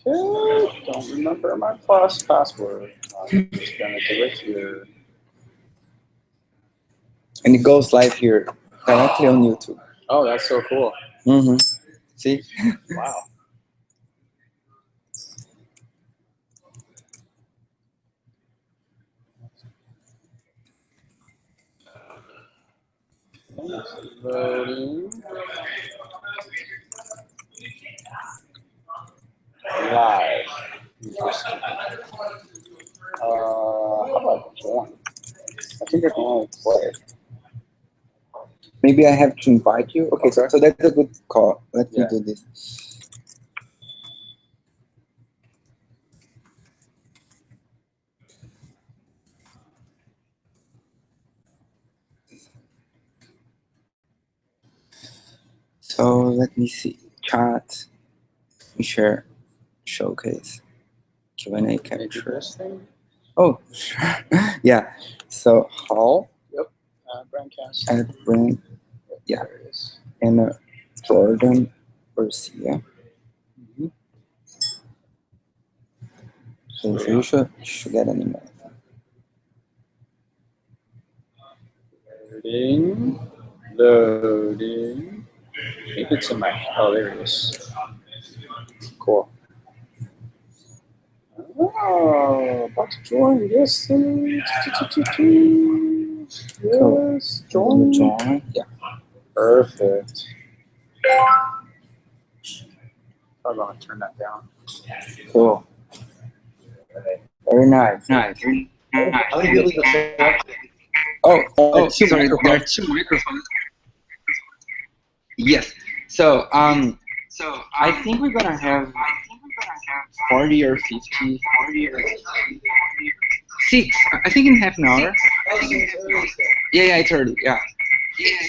Okay, don't remember my plus password. I'm just gonna do it here. And it goes live here directly on YouTube. Oh, that's so cool. Mm-hmm. See? Wow. Loading. Live. Interesting. How about join? I think I can only play. Maybe I have to invite you. Okay, Okay. so that's a good call. Let me Yeah. do this. So let me see. Chat, share, showcase, Q&A capture. Interesting. Oh, yeah. So Hall Yep. Brandcast. at Brand, yeah, There it is. and Jordan Garcia. Mm-hmm. So you should get an email. Loading. Loading. Maybe it's in my. Oh, there it is. Cool. Oh, about to join. Yes. Yes. Join. Join. Yeah. Perfect. I'm gonna turn that down. Cool. Very nice. Nice. How many people you have? Oh, sorry. There are two microphones. Yes. So I think we're gonna have 40 or 50. 6. I think in half an hour. Yeah, it's early. Yeah.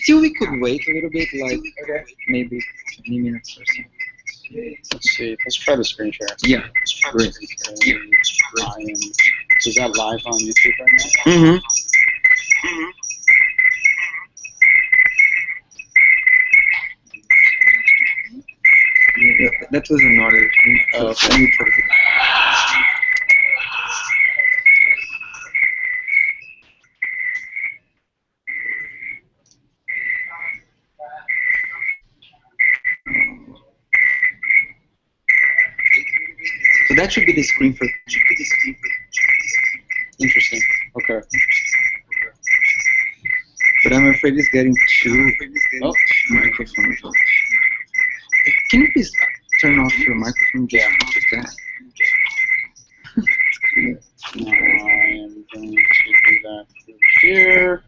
Still, we could wait a little bit, like maybe 20 minutes or so. Let's see. Let's try the screen share. Yeah. Great. Is that live on YouTube right now? Mm-hmm. Yeah, that was another thing. Oh, okay. Let me try to- So that should be the screen for. Interesting. Okay. But I'm afraid it's getting too microphones. Can you please turn off your microphone? Just that. I am going to do that here.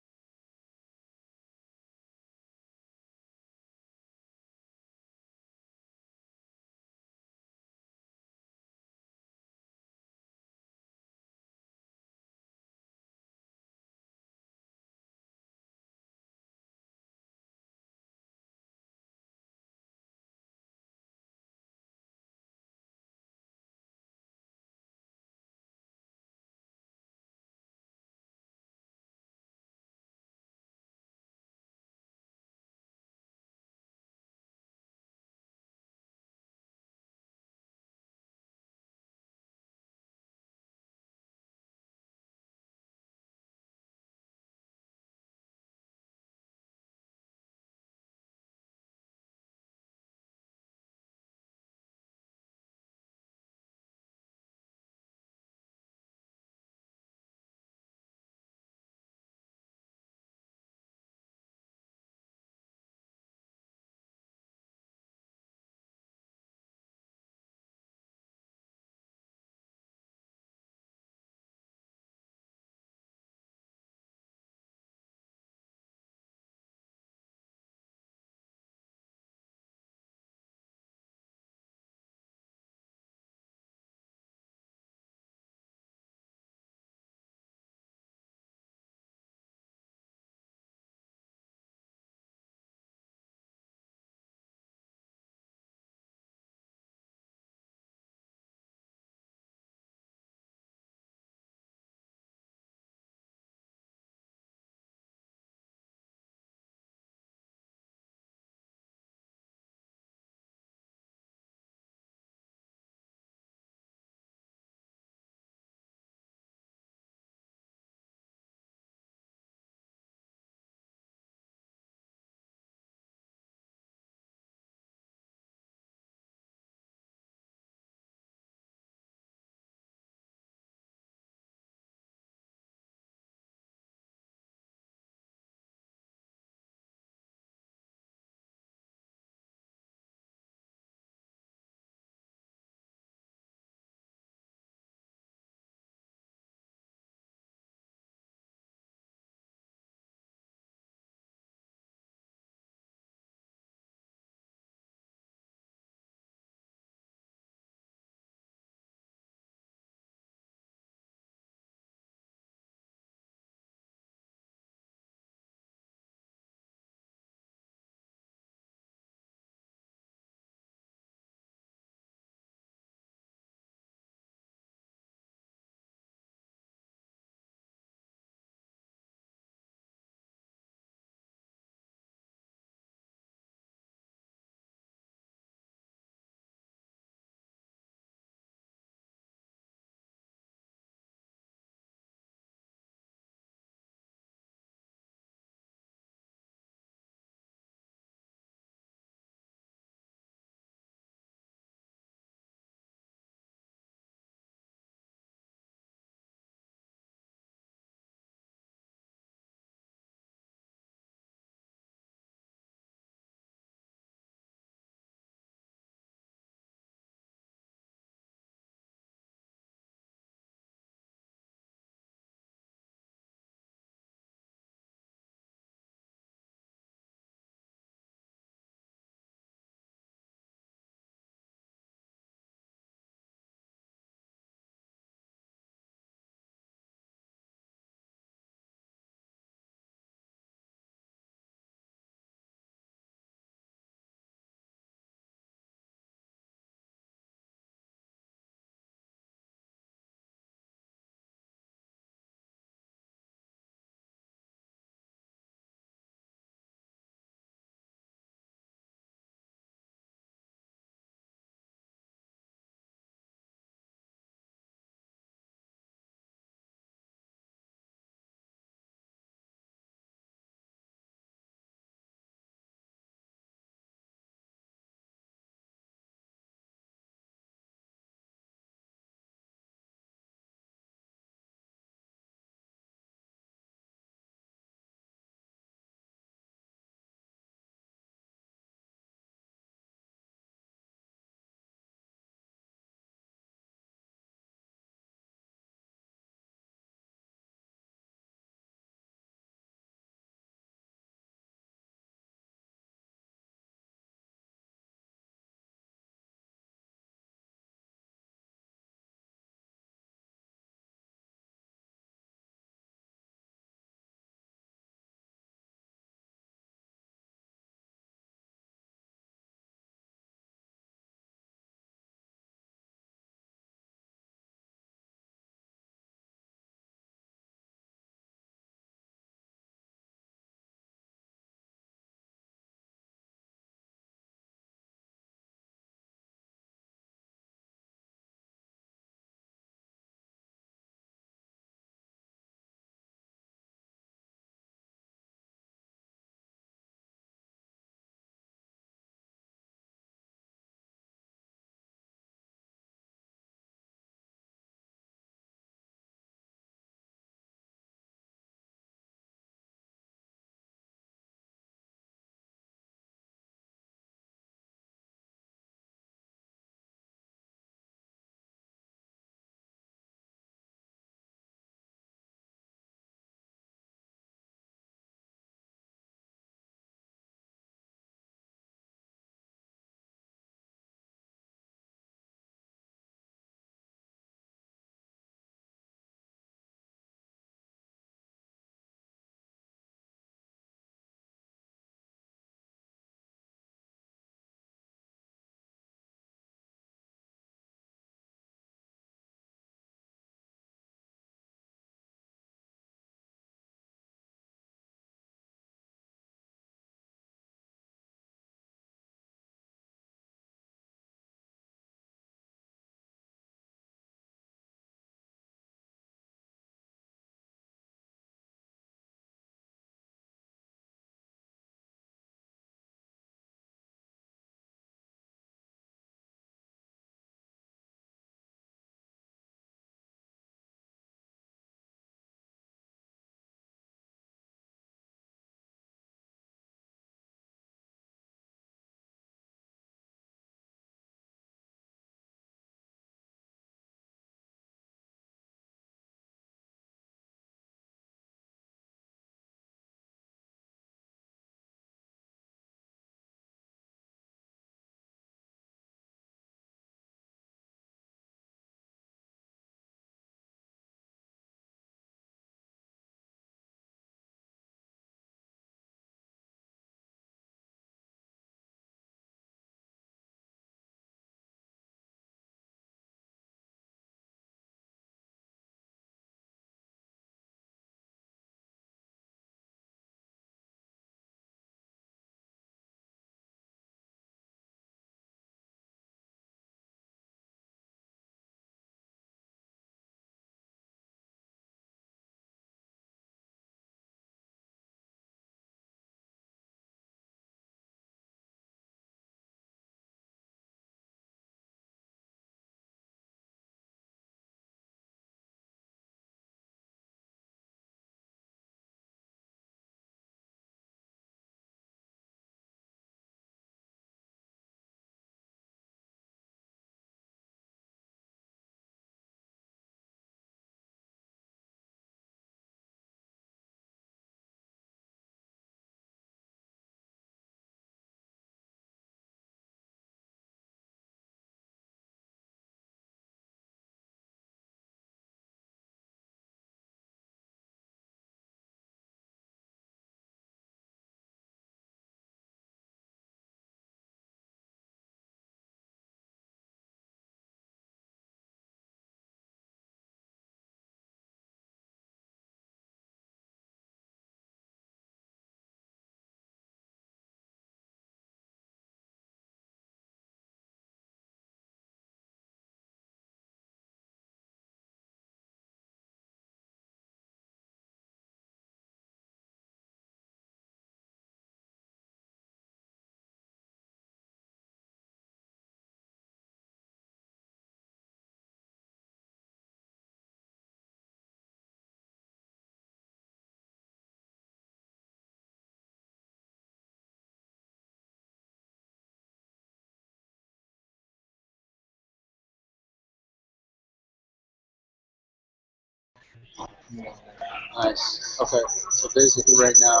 Nice. Okay. So basically, right now,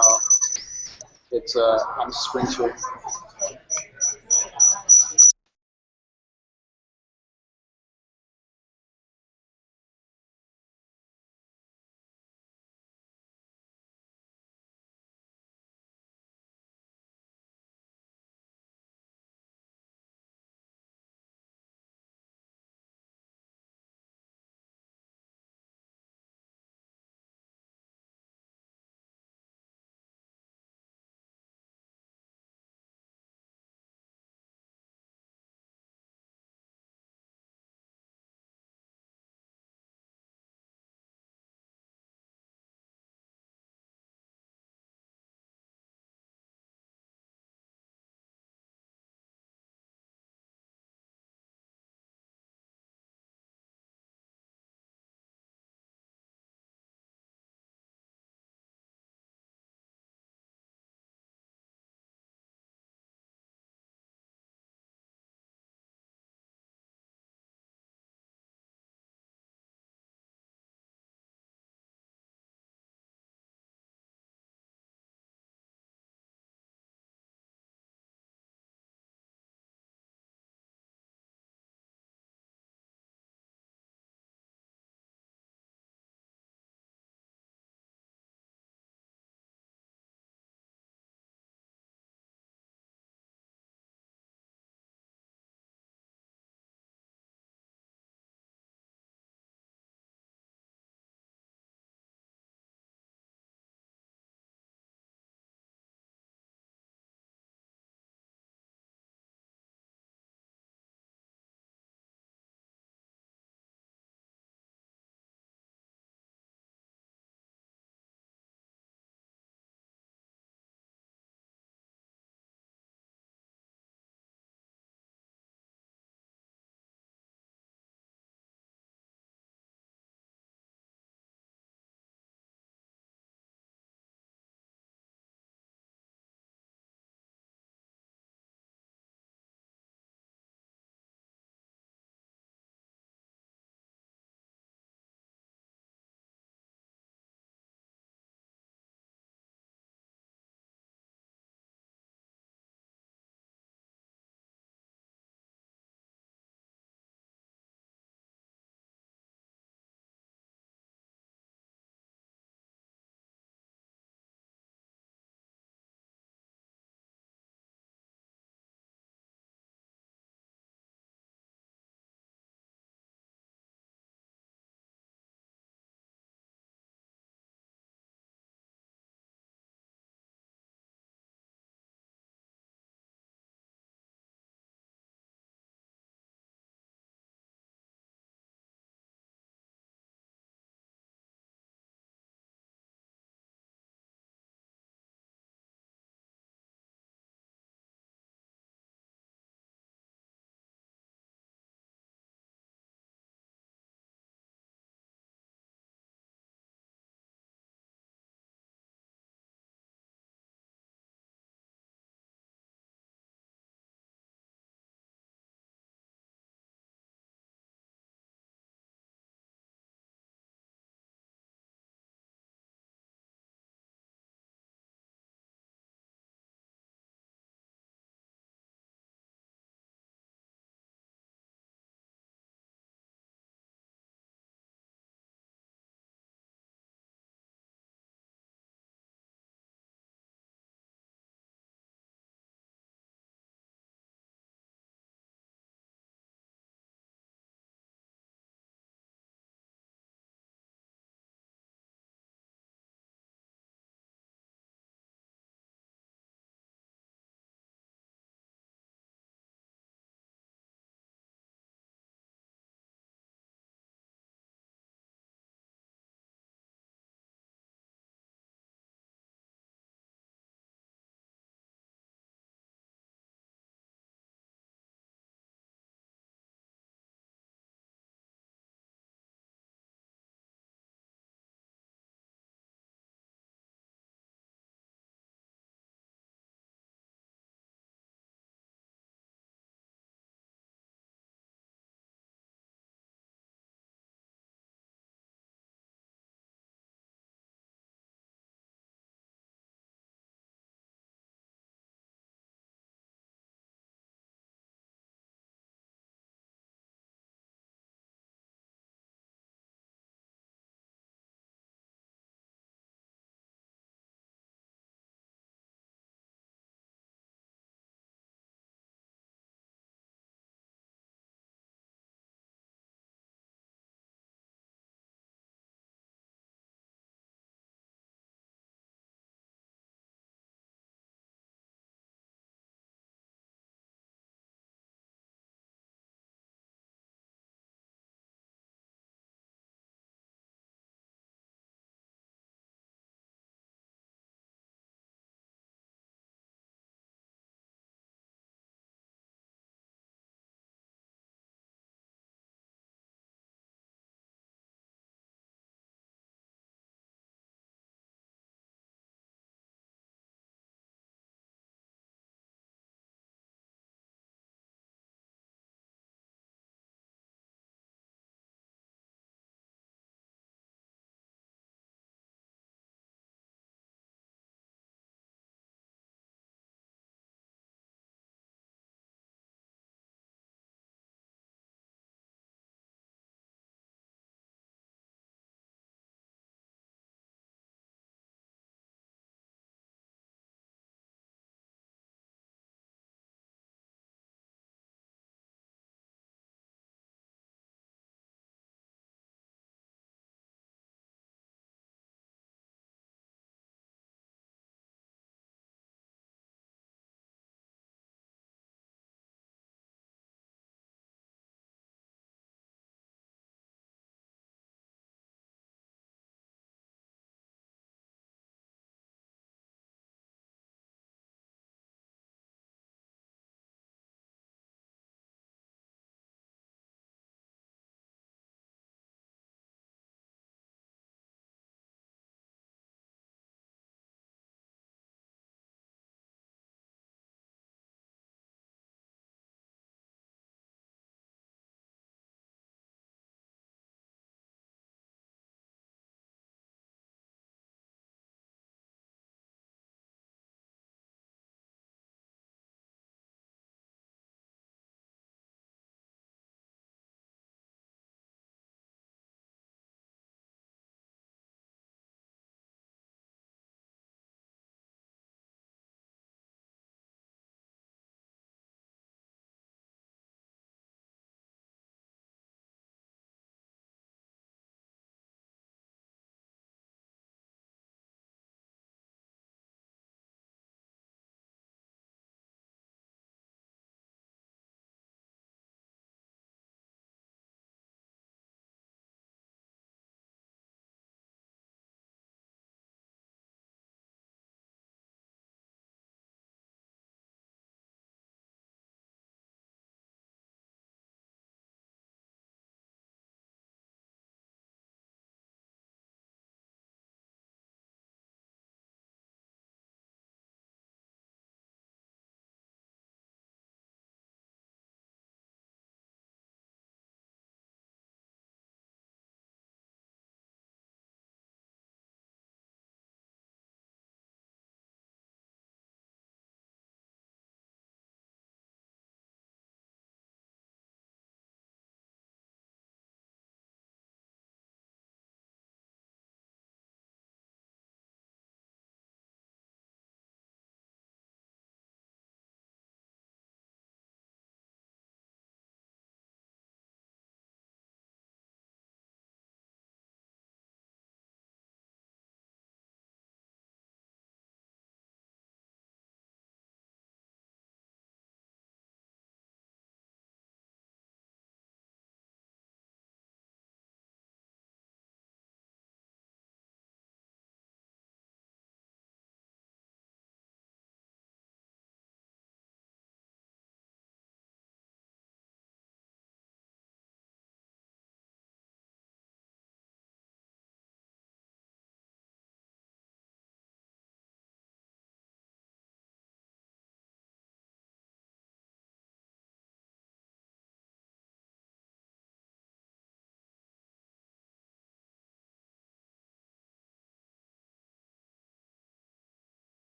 it's I'm Spring Boot.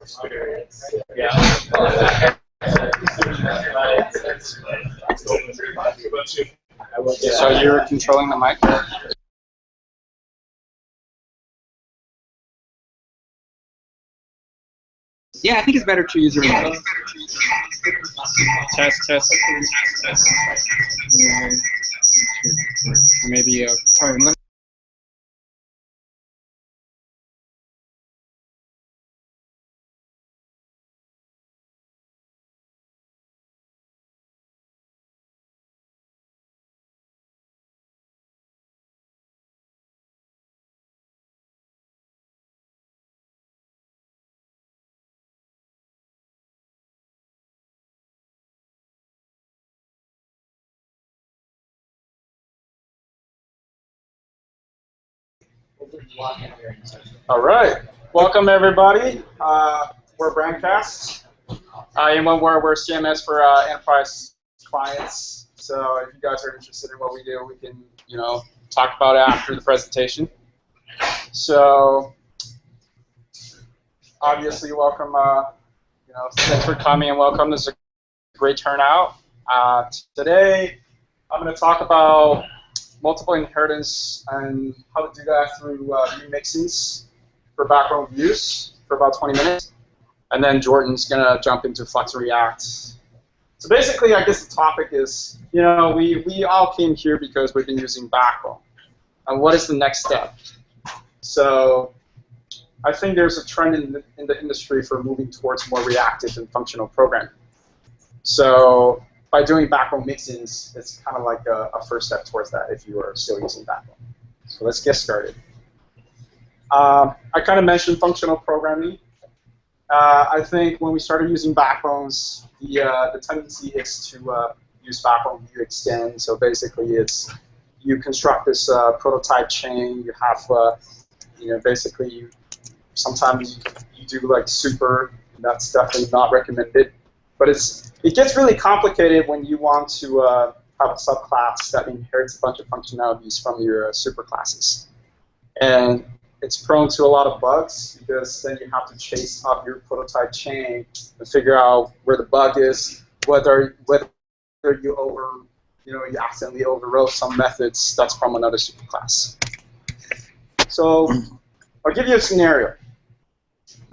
So you're controlling the mic? Yeah, I think it's better to use your mic. Test. Maybe sorry. All right. Welcome, everybody. We're Brandcast. We're CMS for enterprise clients. So if you guys are interested in what we do, we can, talk about it after the presentation. So obviously, welcome. Thanks for coming and welcome. This is a great turnout. Today, I'm going to talk about multiple inheritance and how to do that through Mixins for background views for about 20 minutes. And then Jordan's going to jump into Flux and React. So basically, I guess the topic is, we all came here because we've been using backbone. And what is the next step? So I think there's a trend in the industry for moving towards more reactive and functional programming. So by doing backbone mixins, it's kind of like a first step towards that if you are still using backbone. So let's get started. I kind of mentioned functional programming. I think when we started using backbones, the tendency is to use backbone view extend. So basically, it's you construct this prototype chain. You have, basically, sometimes you do like super. And that's definitely not recommended. But it gets really complicated when you want to have a subclass that inherits a bunch of functionalities from your superclasses. And it's prone to a lot of bugs because then you have to chase up your prototype chain and figure out where the bug is, whether you accidentally overwrote some methods that's from another superclass. So I'll give you a scenario.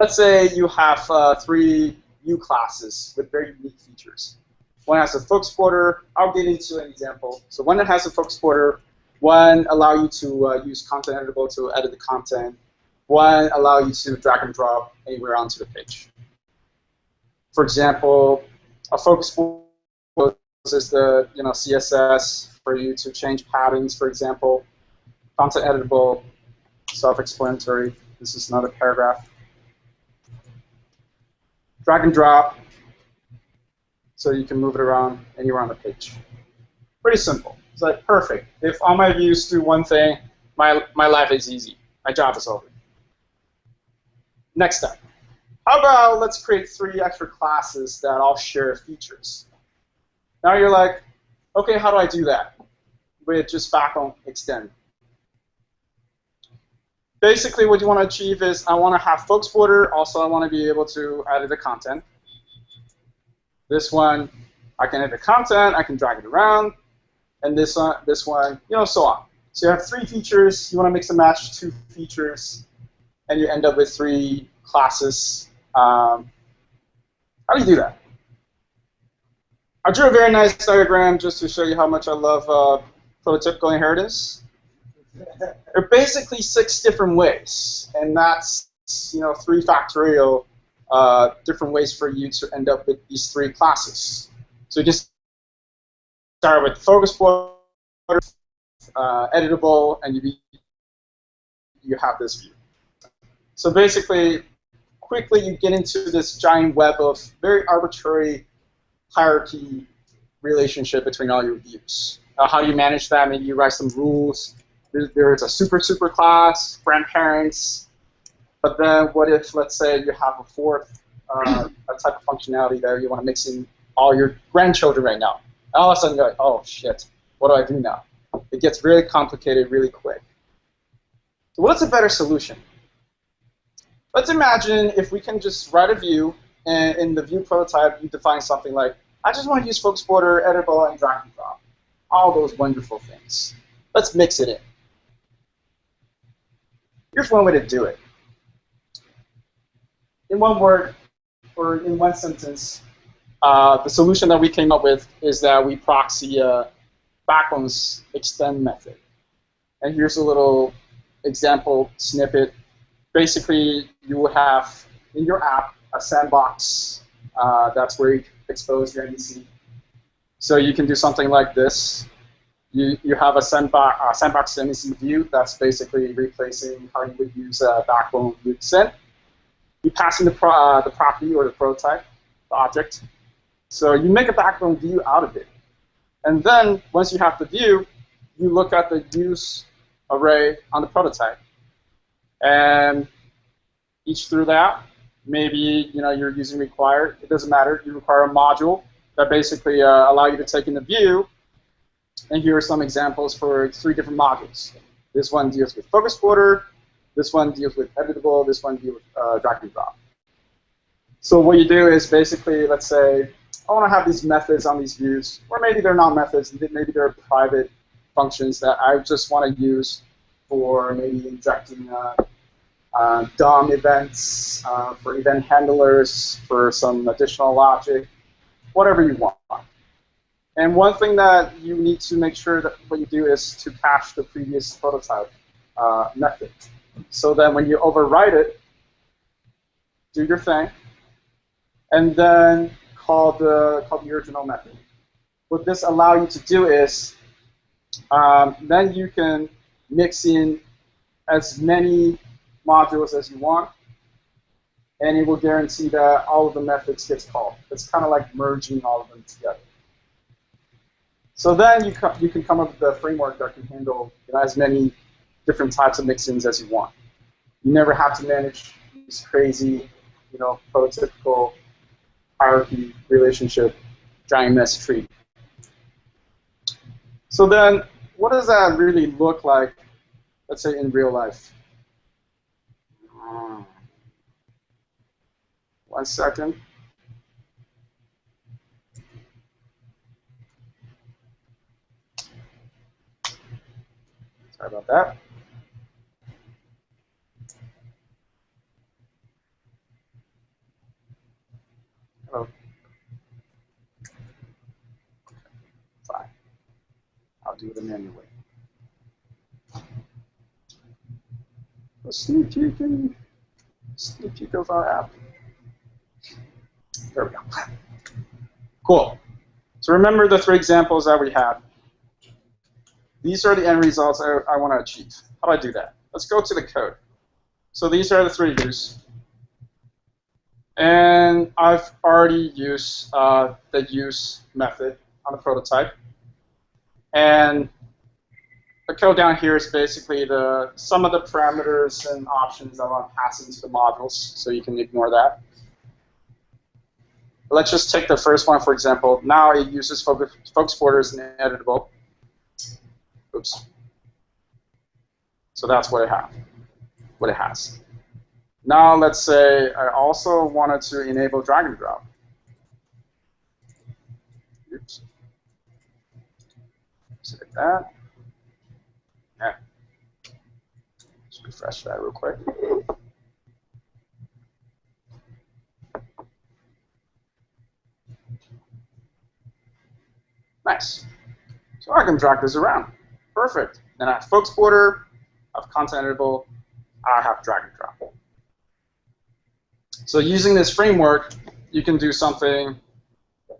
Let's say you have 3 new classes with very unique features. One has a folk exporter. I'll get into an example. So one that has a folk exporter, one allow you to use content editable to edit the content, one allow you to drag and drop anywhere onto the page. For example, a folk exporter is the CSS for you to change patterns, for example. Content editable, self-explanatory. This is another paragraph. Drag and drop, so you can move it around anywhere on the page. Pretty simple. It's like perfect. If all my views do one thing, my life is easy. My job is over. Next step. How about let's create 3 extra classes that all share features. Now you're like, okay, how do I do that? With just backbone extend. Basically, what you want to achieve is I want to have folk exporter. Also, I want to be able to edit the content. This one, I can edit the content. I can drag it around. And this one, so on. So you have 3 features. You want to mix and match 2 features, and you end up with 3 classes. How do you do that? I drew a very nice diagram just to show you how much I love prototypical inheritance. There are basically 6 different ways, and that's 3 factorial different ways for you to end up with these 3 classes. So you just start with focus exporter, editable, and you have this view. So basically, quickly you get into this giant web of very arbitrary hierarchy relationship between all your views. How do you manage that? Maybe you write some rules. There is a super class, grandparents, but then what if, let's say, you have a 4th a type of functionality that you want to mix in all your grandchildren right now. And all of a sudden you're like, oh shit, what do I do now? It gets really complicated really quick. So what's a better solution? Let's imagine if we can just write a view, and in the view prototype, you define something like, I just want to use Focus Border, editable, and drag and drop. All those wonderful things. Let's mix it in. Here's one way to do it. In one word, or in one sentence, the solution that we came up with is that we proxy a backbone's extend method. And here's a little example snippet. Basically, you will have in your app a sandbox. That's where you expose your MVC. So you can do something like this. You have a sandbox MVC view that's basically replacing how you would use a backbone view extend. You pass in the property or the prototype, the object. So you make a backbone view out of it. And then once you have the view, you look at the use array on the prototype. And each through that, maybe you're using require. It doesn't matter. You require a module that basically allow you to take in the view. And here are some examples for 3 different modules. This one deals with focus border. This one deals with editable. This one deals with drag and drop. So what you do is basically, let's say, I want to have these methods on these views, or maybe they're not methods. Maybe they're private functions that I just want to use for maybe injecting DOM events, for event handlers, for some additional logic, whatever you want. And one thing that you need to make sure that what you do is to cache the previous prototype method. So then when you overwrite it, do your thing, and then call the original method. What this allows you to do is then you can mix in as many modules as you want, and it will guarantee that all of the methods gets called. It's kind of like merging all of them together. So then you can come up with a framework that can handle as many different types of mixins as you want. You never have to manage these crazy, prototypical hierarchy relationship giant mess tree. So then, what does that really look like, let's say, in real life? 1 second. Sorry about that. Oh. Fine. I'll do it the manual way. Let's sneak peek of our app. There we go. Cool. So remember the 3 examples that we had. These are the end results I want to achieve. How do I do that? Let's go to the code. So these are the 3 views. And I've already used the use method on the prototype. And the code down here is basically some of the parameters and options that I want to pass into the modules, so you can ignore that. Let's just take the first one, for example. Now it uses focus borders and editable. Oops. So that's what it has. Now let's say I also wanted to enable drag and drop. Oops. Just like that. Yeah. Just refresh that real quick. Nice. So I can drag this around. Perfect. Then I have focus border, I have content editable, I have drag and drop. So using this framework, you can do something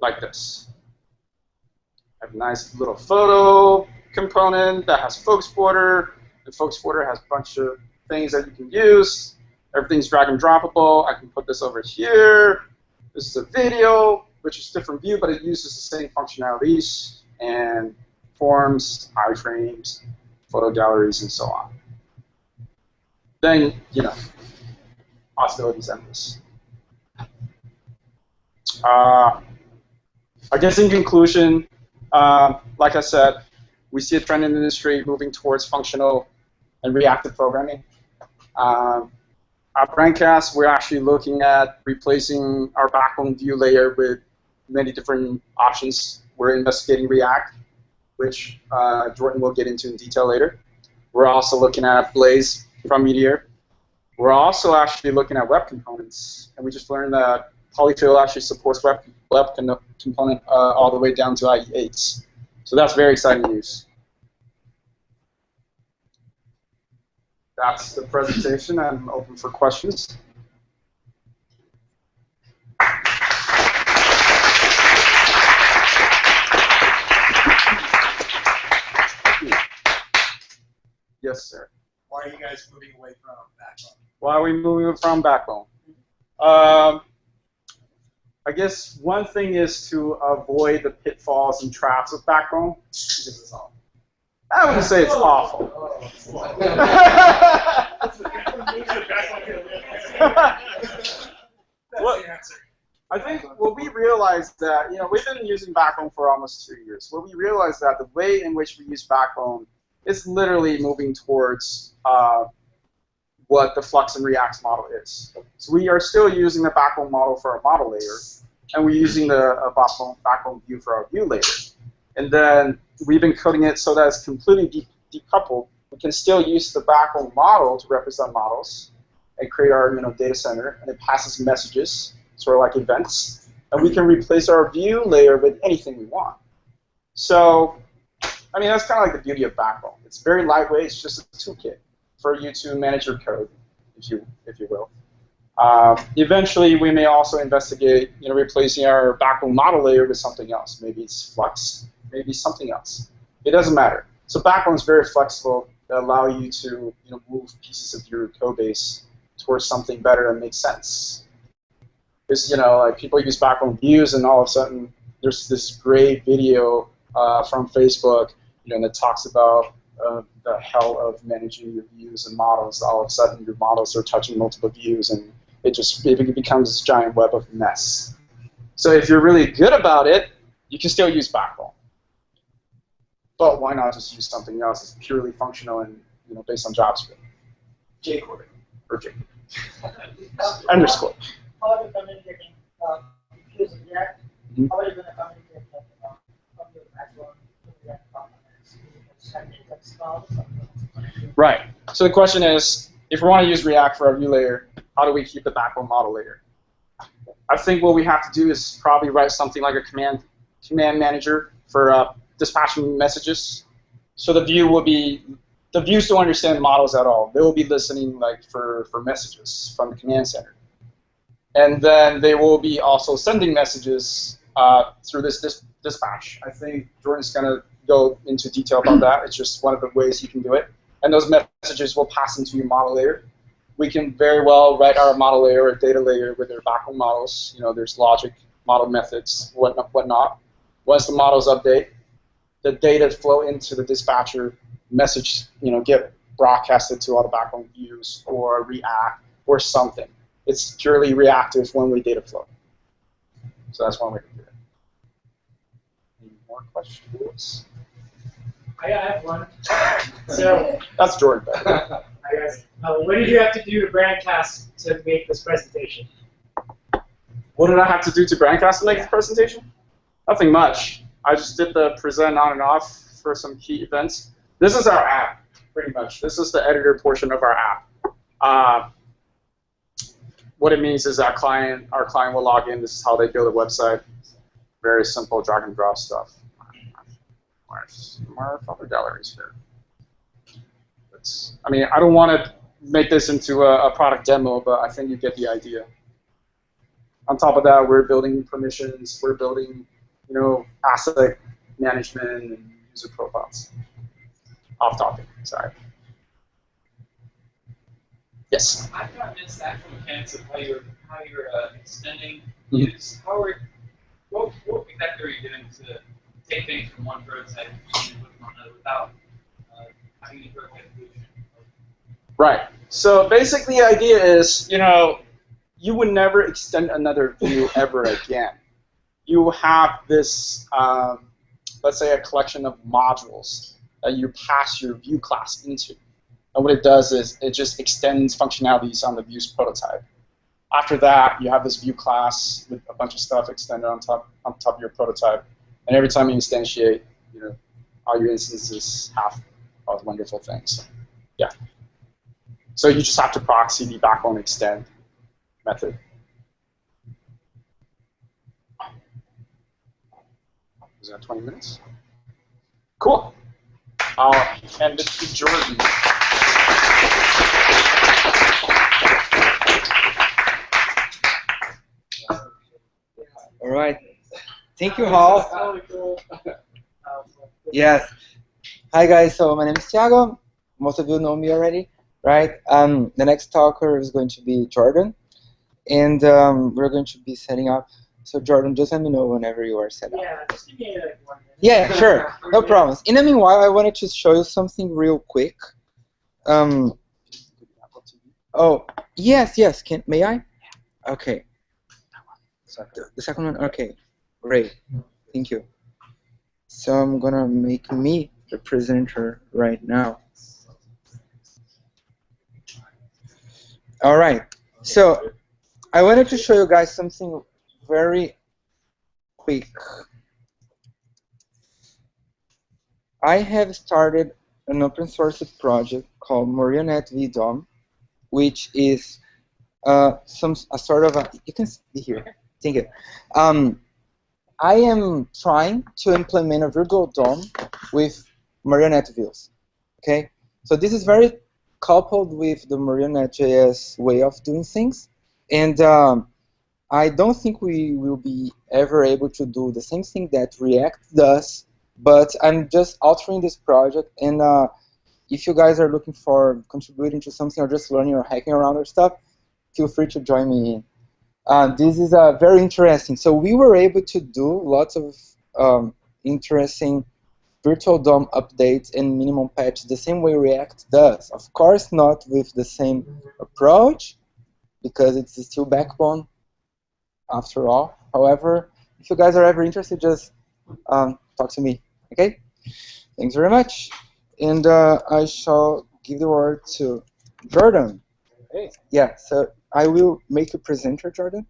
like this. I have a nice little photo component that has focus border. The focus border has a bunch of things that you can use. Everything's drag and droppable. I can put this over here. This is a video, which is a different view, but it uses the same functionalities and forms, iframes, photo galleries, and so on. Then, possibilities endless. I guess in conclusion, like I said, we see a trend in the industry moving towards functional and reactive programming. I At Brandcast, we're actually looking at replacing our backbone view layer with many different options. We're investigating React, which Jordan will get into in detail later. We're also looking at Blaze from Meteor. We're also actually looking at web components, and we just learned that Polyfill actually supports web component all the way down to IE8. So that's very exciting news. That's the presentation. I'm open for questions. Yes, sir. Why are you guys moving away from Backbone? Why are we moving from Backbone? I guess one thing is to avoid the pitfalls and traps of Backbone. I wouldn't say it's awful. What, I think what we realized that, we've been using Backbone for almost 2 years. What we realized that the way in which we use Backbone is literally moving towards what the Flux and React model is. So we are still using the Backbone model for our model layer, and we're using the backbone view for our view layer. And then we've been coding it so that it's completely decoupled. We can still use the Backbone model to represent models and create our data center, and it passes messages, sort of like events. And we can replace our view layer with anything we want. So, I mean, that's kind of like the beauty of Backbone. It's very lightweight. It's just a toolkit for you to manage your code, if you will. Eventually, we may also investigate, replacing our Backbone model layer with something else. Maybe it's Flux, maybe something else. It doesn't matter. So Backbone is very flexible. That allow you to, move pieces of your code base towards something better that makes sense. Because, like people use Backbone views, and all of a sudden there's this great video from Facebook, that talks about the hell of managing your views and models. All of a sudden, your models are touching multiple views, and it becomes this giant web of mess. So if you're really good about it, you can still use Backbone. But why not just use something else that's purely functional and based on JavaScript? jQuery or J. Underscore. How are you communicating? If you use React, how are you going to communicate from your backbone to React components? Right. So the question is, if we want to use React for our view layer, how do we keep the backbone model layer? I think what we have to do is probably write something like a command manager for dispatching messages. So the views don't understand models at all. They will be listening for messages from the command center. And then they will be also sending messages through this dispatch. I think Jordan's going to go into detail about that. It's just one of the ways you can do it. And those messages will pass into your model layer. We can very well write our model layer or data layer with their backbone models. There's logic, model methods, whatnot. Once the models update, the data flow into the dispatcher, message, get broadcasted to all the backbone views or React or something. It's purely reactive one-way data flow. So that's one way to do it. Any more questions? I have one. So that's Jordan. I guess. What did you have to do to Brandcast to make this presentation? What did I have to do to Brandcast to make this presentation? Nothing much. I just did the present on and off for some key events. This is our app, pretty much. This is the editor portion of our app. What it means is that our client will log in. This is how they build a website. Very simple drag and drop stuff. Where's my other galleries here? I don't want to make this into a product demo, but I think you get the idea. On top of that, we're building permissions. We're building, asset management and user profiles. Off topic, sorry. Yes. I kind of missed the actual mechanics of how you're extending views. What exactly are you doing to take things from one prototype and put them on another without having any prototype evolution? Right. So basically, the idea is, you would never extend another view ever again. You have this, let's say, a collection of modules that you pass your view class into. And what it does is it just extends functionalities on the Vue's prototype. After that, you have this Vue class with a bunch of stuff extended on top of your prototype. And every time you instantiate, all your instances have all wonderful things. Yeah. So you just have to proxy the backbone extend method. Is that 20 minutes? Cool. I'll hand it to Jordan. All right. Thank you, Hal. Yes. Hi, guys. So my name is Thiago. Most of you know me already, right? The next talker is going to be Jordan, and we're going to be setting up. So Jordan, just let me know whenever you are set up. Yeah, just give me like 1 minute. Yeah, sure. No problems. In the meanwhile, I wanted to show you something real quick. Oh, yes. May I? Okay. The second one? Okay. Great. Thank you. So I'm going to make me the presenter right now. All right. So I wanted to show you guys something very quick. I have started an open source project called Marionette VDOM, which is a sort of a, you can see here. Thank you. I am trying to implement a virtual DOM with Marionette views. Okay, so this is very coupled with the Marionette.js way of doing things, and I don't think we will be ever able to do the same thing that React does. But I'm just altering this project, and if you guys are looking for contributing to something or just learning or hacking around or stuff, feel free to join me in. This is very interesting. So we were able to do lots of interesting virtual DOM updates and minimum patches the same way React does. Of course, not with the same approach, because it's still backbone after all. However, if you guys are ever interested, just talk to me. Okay? Thanks very much. And I shall give the word to Jordan. Hey. Yeah, so I will make a presenter, Jordan.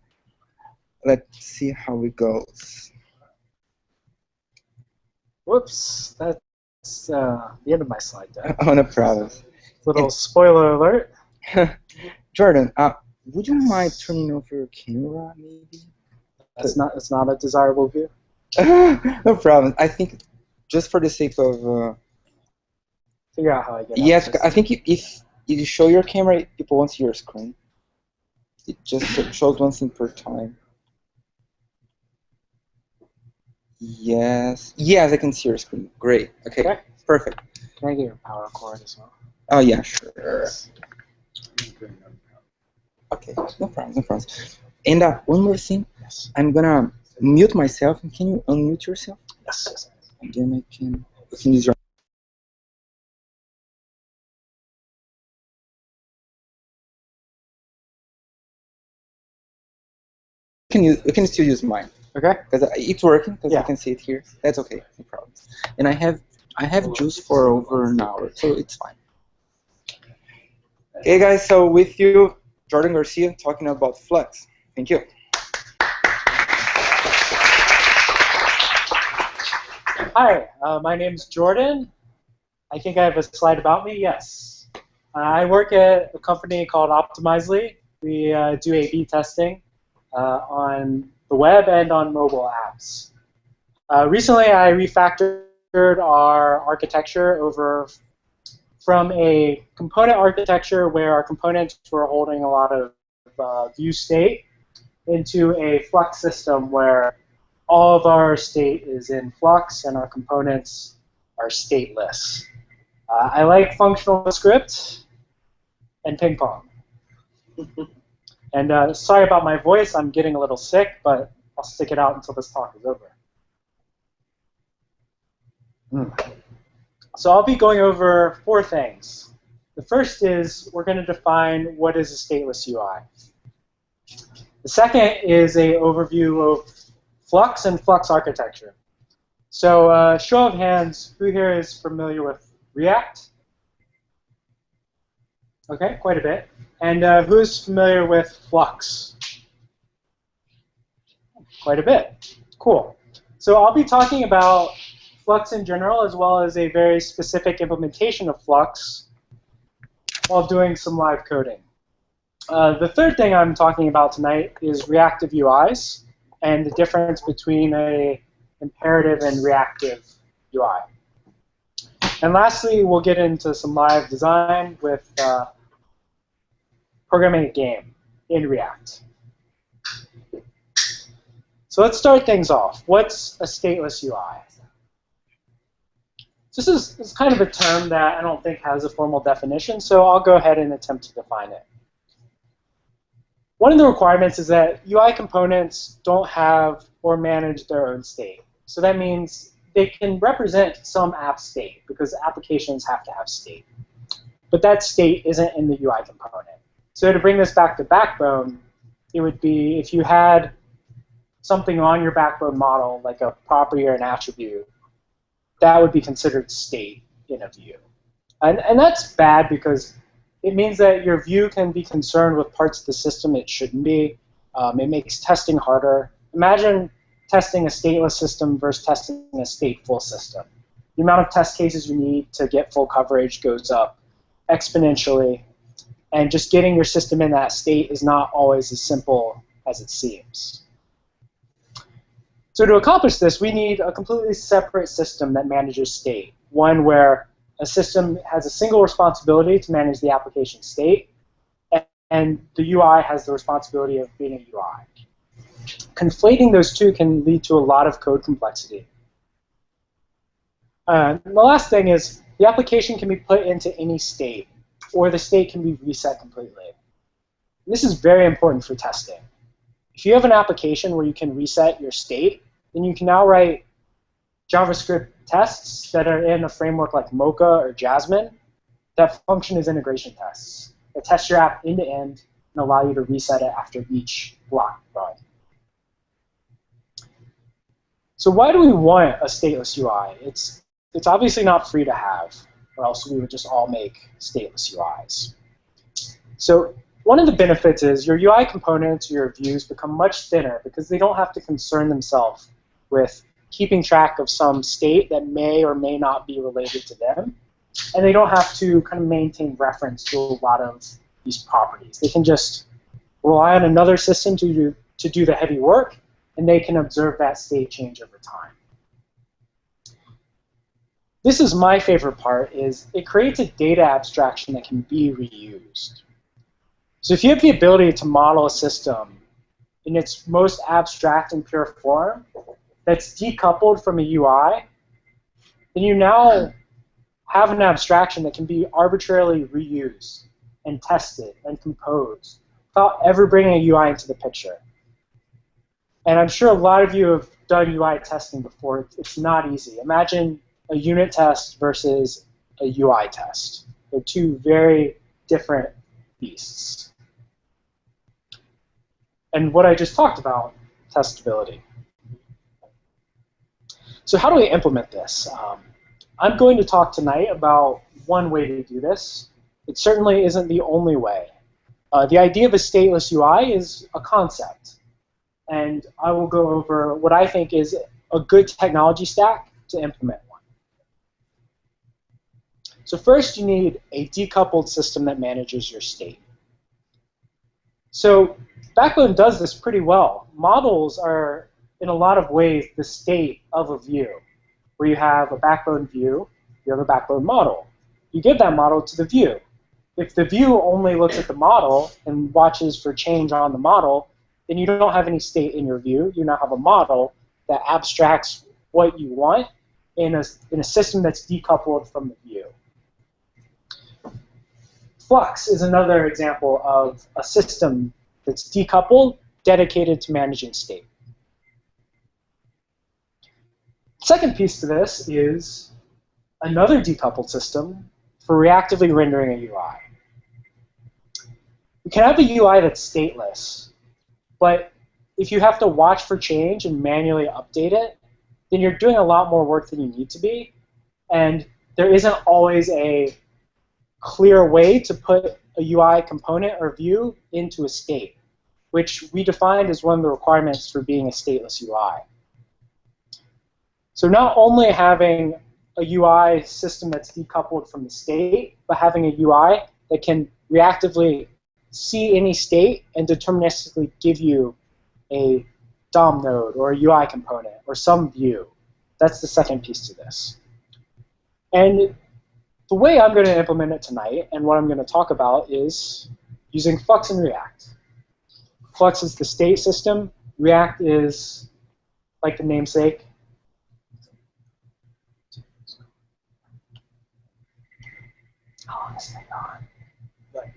Let's see how it goes. Whoops, that's the end of my slide deck. Oh, no problem. Little spoiler alert. Jordan, would you mind turning off your camera, maybe? It's not a desirable view. No problem. I think just for the sake of Figure out how I get. yes, I think if you show your camera, people won't see your screen. It just shows one thing per time. Yes, I can see your screen. Great. Okay. Perfect. Can I get your power cord as well? Oh yeah, sure. Okay, no problem. And one more thing. Yes. I'm gonna mute myself. And can you unmute yourself? Yes. And then I can use your. You can still use mine. Okay. Because it's working. Because Yeah. you can see it here. That's okay. No problem. And I have juice for over an hour, so it's fine. Okay, guys. So with you, Jordan Garcia, talking about Flux. Thank you. Hi, my name's Jordan. I think I have a slide about me. Yes. I work at a company called Optimizely. We do A/B testing on the web and on mobile apps. Recently, I refactored our architecture over from a component architecture where our components were holding a lot of view state into a Flux system where all of our state is in Flux and our components are stateless. I like functional script and ping pong. And sorry about my voice, I'm getting a little sick, but I'll stick it out until this talk is over. So I'll be going over 4 things. The first is we're going to define what is a stateless UI. The second is an overview of Flux and Flux architecture. So show of hands, who here is familiar with React? Okay, quite a bit. And who's familiar with Flux? Quite a bit. Cool. So I'll be talking about Flux in general, as well as a very specific implementation of Flux while doing some live coding. The third thing I'm talking about tonight is reactive UIs and the difference between a imperative and reactive UI. And lastly, we'll get into some live design with programming a game in React. So let's start things off. What's a stateless UI? This is kind of a term that I don't think has a formal definition, so I'll go ahead and attempt to define it. One of the requirements is that UI components don't have or manage their own state. So that means they can represent some app state, because applications have to have state. But that state isn't in the UI component. So to bring this back to Backbone, it would be if you had something on your Backbone model, like a property or an attribute, that would be considered state in a view. And that's bad because it means that your view can be concerned with parts of the system it shouldn't be. It makes testing harder. Imagine testing a stateless system versus testing a stateful system. The amount of test cases you need to get full coverage goes up exponentially, and just getting your system in that state is not always as simple as it seems. So to accomplish this, we need a completely separate system that manages state, one where a system has a single responsibility to manage the application state, and the UI has the responsibility of being a UI. Conflating those two can lead to a lot of code complexity. And the last thing is the application can be put into any state, or the state can be reset completely. And this is very important for testing. If you have an application where you can reset your state, then you can now write JavaScript tests that are in a framework like Mocha or Jasmine that function as integration tests, that test your app end to end and allow you to reset it after each block run. So why do we want a stateless UI? It's obviously not free to have, or else we would just all make stateless UIs. So one of the benefits is your UI components, your views, become much thinner because they don't have to concern themselves with keeping track of some state that may or may not be related to them. And they don't have to kind of maintain reference to a lot of these properties. They can just rely on another system to do the heavy work, and they can observe that state change over time. This is my favorite part, is it creates a data abstraction that can be reused. So if you have the ability to model a system in its most abstract and pure form that's decoupled from a UI, then you now have an abstraction that can be arbitrarily reused and tested and composed without ever bringing a UI into the picture. And I'm sure a lot of you have done UI testing before. It's not easy. Imagine a unit test versus a UI test. They're two very different beasts. And what I just talked about, testability. So how do we implement this? I'm going to talk tonight about one way to do this. It certainly isn't the only way. The idea of a stateless UI is a concept. And I will go over what I think is a good technology stack to implement one. So first, you need a decoupled system that manages your state. So Backbone does this pretty well. Models are, in a lot of ways, the state of a view. Where you have a Backbone view, you have a Backbone model. You give that model to the view. If the view only looks at the model and watches for change on the model, then you don't have any state in your view. You now have a model that abstracts what you want in a system that's decoupled from the view. Flux is another example of a system that's decoupled, dedicated to managing state. Second piece to this is another decoupled system for reactively rendering a UI. You can have a UI that's stateless, but if you have to watch for change and manually update it, then you're doing a lot more work than you need to be, and there isn't always a clear way to put a UI component or view into a state, which we defined as one of the requirements for being a stateless UI. So not only having a UI system that's decoupled from the state, but having a UI that can reactively see any state and deterministically give you a DOM node or a UI component or some view. That's the second piece to this. And the way I'm going to implement it tonight and what I'm going to talk about is using Flux and React. Flux is the state system. React is, like the namesake, how long is it on? Okay.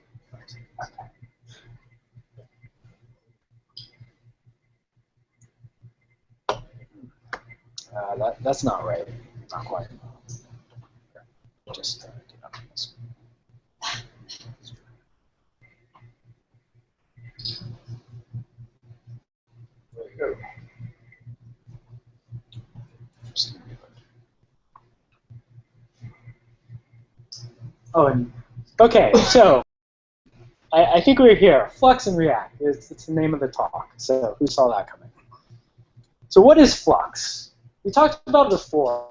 That's not right. Not quite. Just do that on this. There we go. Oh, and okay, so I think we're here. Flux and React. It's the name of the talk. So who saw that coming? So what is Flux? We talked about it before.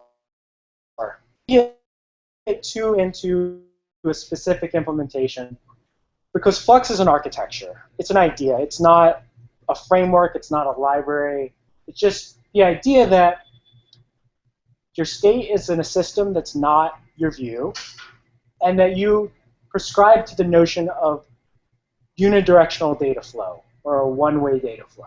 Get too into a specific implementation because Flux is an architecture. It's an idea. It's not a framework. It's not a library. It's just the idea that your state is in a system that's not your view, and that you prescribe to the notion of unidirectional data flow or a one-way data flow.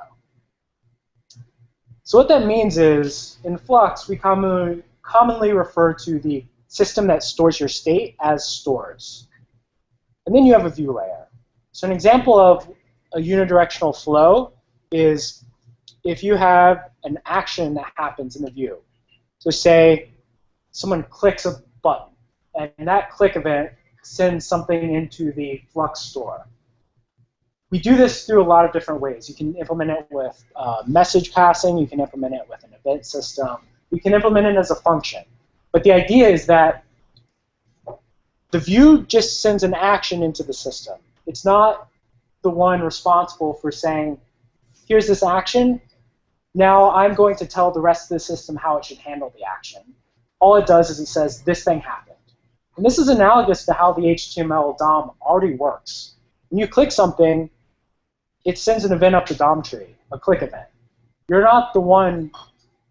So what that means is, in Flux, we commonly refer to the system that stores your state as stores. And then you have a view layer. So an example of a unidirectional flow is if you have an action that happens in the view. So say someone clicks a button, and that click event sends something into the Flux store. We do this through a lot of different ways. You can implement it with message passing. You can implement it with an event system. You can implement it as a function. But the idea is that the view just sends an action into the system. It's not the one responsible for saying, here's this action. Now I'm going to tell the rest of the system how it should handle the action. All it does is it says, this thing happened. And this is analogous to how the HTML DOM already works. When you click something, it sends an event up the DOM tree, a click event. You're not the one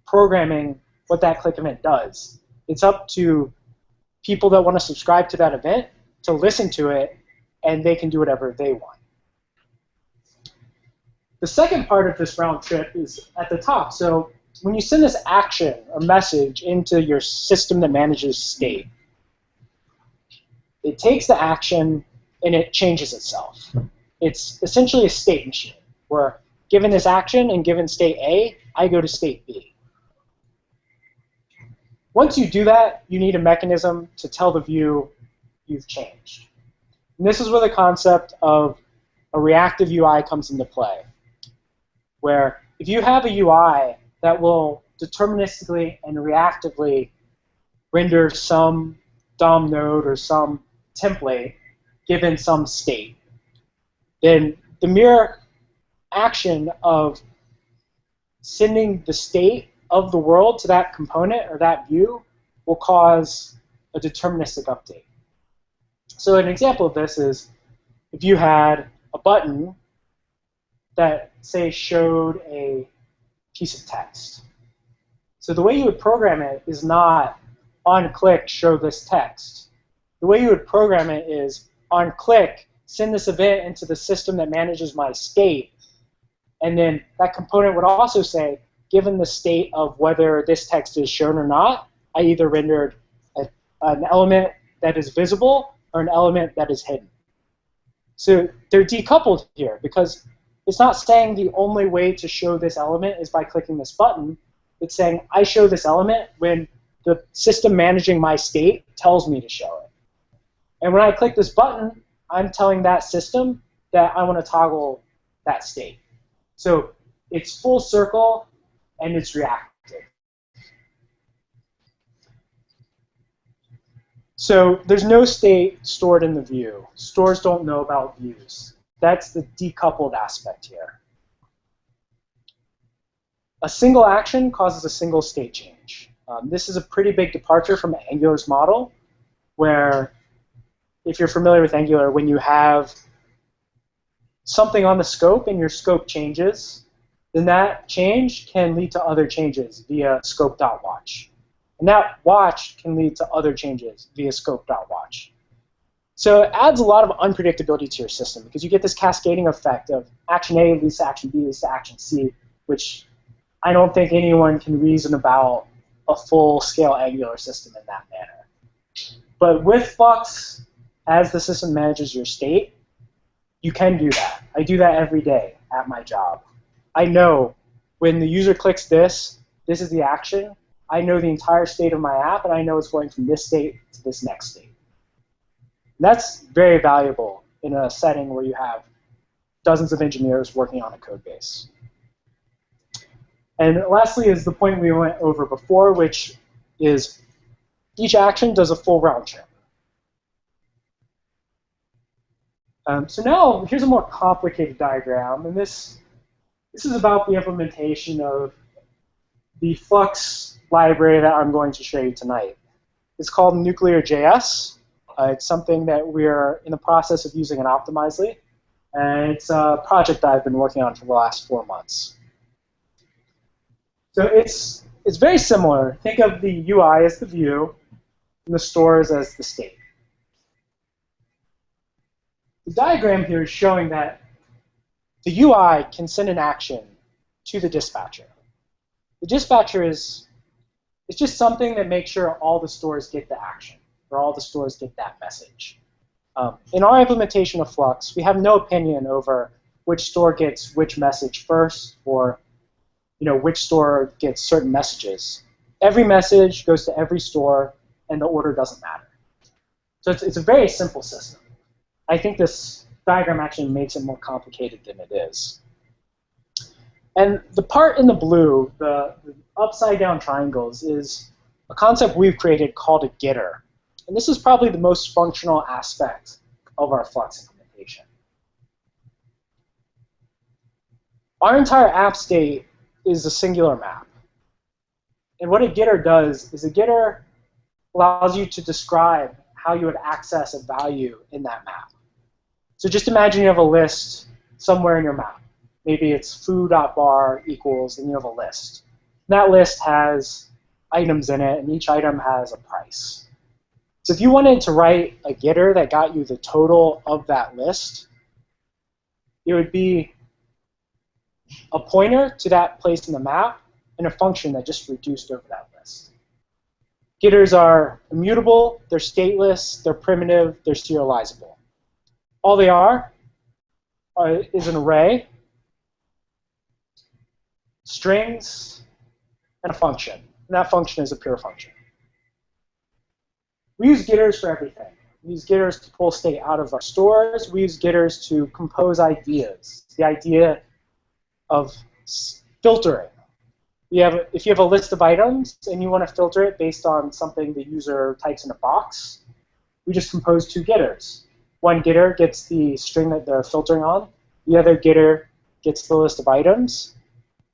programming what that click event does. It's up to people that want to subscribe to that event to listen to it, and they can do whatever they want. The second part of this round trip is at the top. So when you send this action or message into your system that manages state, it takes the action and it changes itself. It's essentially a state machine, where given this action and given state A, I go to state B. Once you do that, you need a mechanism to tell the view you've changed. And this is where the concept of a reactive UI comes into play, where if you have a UI that will deterministically and reactively render some DOM node or some template given some state, then the mere action of sending the state of the world to that component or that view will cause a deterministic update. So an example of this is if you had a button that, say, showed a piece of text. So the way you would program it is not on click, show this text. The way you would program it is on click, send this event into the system that manages my state, and then that component would also say, given the state of whether this text is shown or not, I either rendered an element that is visible or an element that is hidden. So they're decoupled here because it's not saying the only way to show this element is by clicking this button. It's saying I show this element when the system managing my state tells me to show it. And when I click this button, I'm telling that system that I want to toggle that state. So it's full circle and it's reactive. So there's no state stored in the view. Stores don't know about views. That's the decoupled aspect here. A single action causes a single state change. This is a pretty big departure from Angular's model, where if you're familiar with Angular, when you have something on the scope and your scope changes, then that change can lead to other changes via scope.watch. And that watch can lead to other changes via scope.watch. So it adds a lot of unpredictability to your system because you get this cascading effect of action A leads to action B leads to action C, which I don't think anyone can reason about a full-scale Angular system in that manner. But with Flux, as the system manages your state, you can do that. I do that every day at my job. I know when the user clicks this is the action. I know the entire state of my app, and I know it's going from this state to this next state. And that's very valuable in a setting where you have dozens of engineers working on a code base. And lastly is the point we went over before, which is each action does a full round trip. So now here's a more complicated diagram, and this is about the implementation of the Flux library that I'm going to show you tonight. It's called Nuclear.js. It's something that we're in the process of using in Optimizely, and it's a project that I've been working on for the last 4 months. So it's very similar. Think of the UI as the view, and the stores as the state. The diagram here is showing that the UI can send an action to the dispatcher. The dispatcher it's just something that makes sure all the stores get the action, or all the stores get that message. In our implementation of Flux, we have no opinion over which store gets which message first, or which store gets certain messages. Every message goes to every store, and the order doesn't matter. So it's a very simple system. I think this diagram actually makes it more complicated than it is. And the part in the blue, the upside-down triangles, is a concept we've created called a getter. And this is probably the most functional aspect of our Flux implementation. Our entire app state is a singular map. And what a getter does is a getter allows you to describe how you would access a value in that map. So just imagine you have a list somewhere in your map. Maybe it's foo.bar equals, and you have a list. And that list has items in it, and each item has a price. So if you wanted to write a getter that got you the total of that list, it would be a pointer to that place in the map and a function that just reduced over that list. Getters are immutable, they're stateless, they're primitive, they're serializable. All they are is an array, strings, and a function. And that function is a pure function. We use getters for everything. We use getters to pull state out of our stores. We use getters to compose ideas. The idea of filtering. If you have a list of items and you want to filter it based on something the user types in a box, we just compose two getters. One getter gets the string that they're filtering on. The other getter gets the list of items.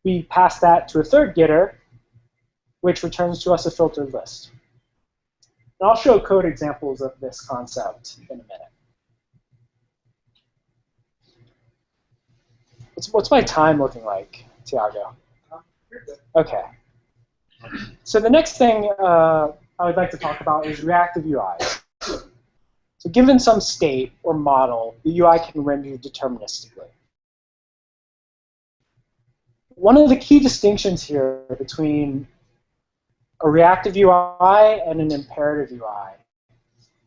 We pass that to a third getter, which returns to us a filtered list. And I'll show code examples of this concept in a minute. What's my time looking like, Tiago? Okay. So the next thing I would like to talk about is reactive UIs. So given some state or model, the UI can render deterministically. One of the key distinctions here between a reactive UI and an imperative UI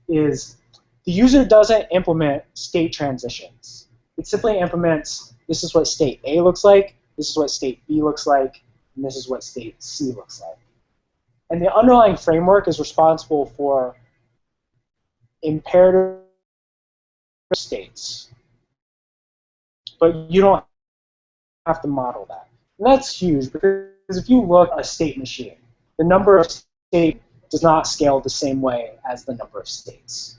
is the user doesn't implement state transitions. It simply implements, this is what state A looks like, this is what state B looks like, and this is what state C looks like. And the underlying framework is responsible for imperative states. But you don't have to model that. And that's huge, because if you look at a state machine, the number of state does not scale the same way as the number of states.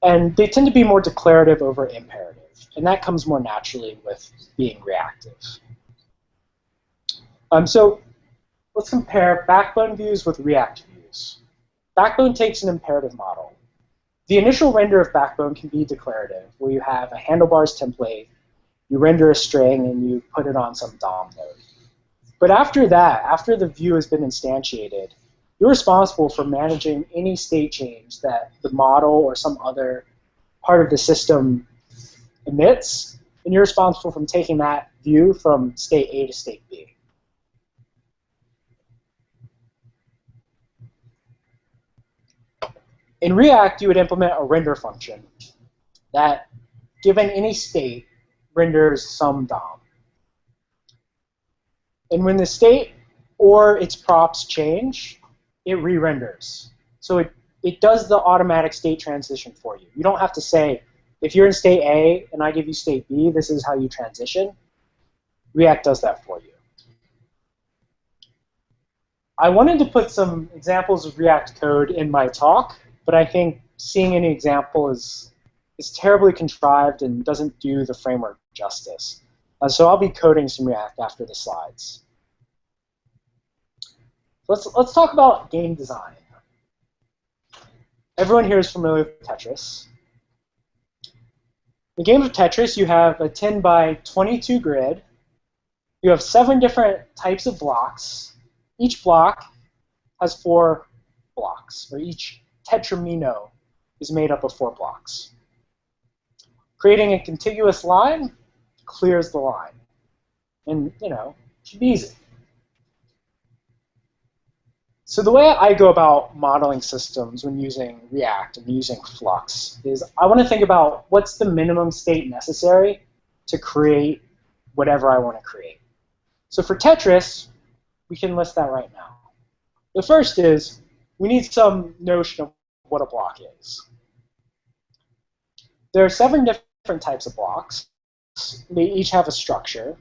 And they tend to be more declarative over imperative, and that comes more naturally with being reactive. So let's compare Backbone views with React views. Backbone takes an imperative model. The initial render of Backbone can be declarative, where you have a handlebars template, you render a string, and you put it on some DOM node. But after that, after the view has been instantiated, you're responsible for managing any state change that the model or some other part of the system emits, and you're responsible for taking that view from state A to state B. In React, you would implement a render function that, given any state, renders some DOM. And when the state or its props change, it re-renders. So it does the automatic state transition for you. You don't have to say, if you're in state A and I give you state B, this is how you transition. React does that for you. I wanted to put some examples of React code in my talk, but I think seeing any example is terribly contrived and doesn't do the framework justice. So I'll be coding some React after the slides. Let's talk about game design. Everyone here is familiar with Tetris. In the game of Tetris, you have a 10 by 22 grid. You have 7 different types of blocks. Each block has 4 blocks, or each tetramino is made up of 4 blocks. Creating a contiguous line clears the line. And, you know, it should be easy. So the way I go about modeling systems when using React and using Flux is I want to think about what's the minimum state necessary to create whatever I want to create. So for Tetris, we can list that right now. The first is we need some notion of what a block is. There are 7 different types of blocks. They each have a structure,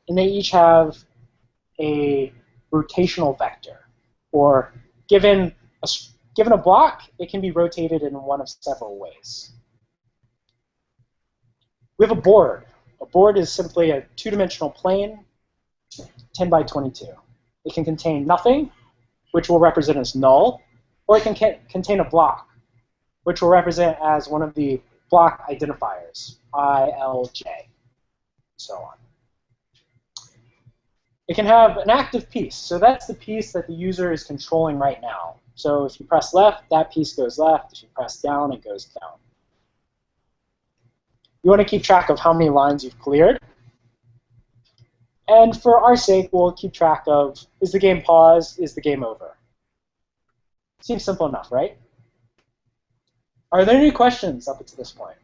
and they each have a rotational vector. Or given a block, it can be rotated in one of several ways. We have a board. A board is simply a 2-dimensional plane, 10 by 22. It can contain nothing, which will represent as null, or it can contain a block, which will represent as one of the block identifiers, I, L, J, so on. It can have an active piece. So that's the piece that the user is controlling right now. So if you press left, that piece goes left. If you press down, it goes down. You want to keep track of how many lines you've cleared. And for our sake, we'll keep track of, is the game paused? Is the game over? Seems simple enough, right? Are there any questions up to this point?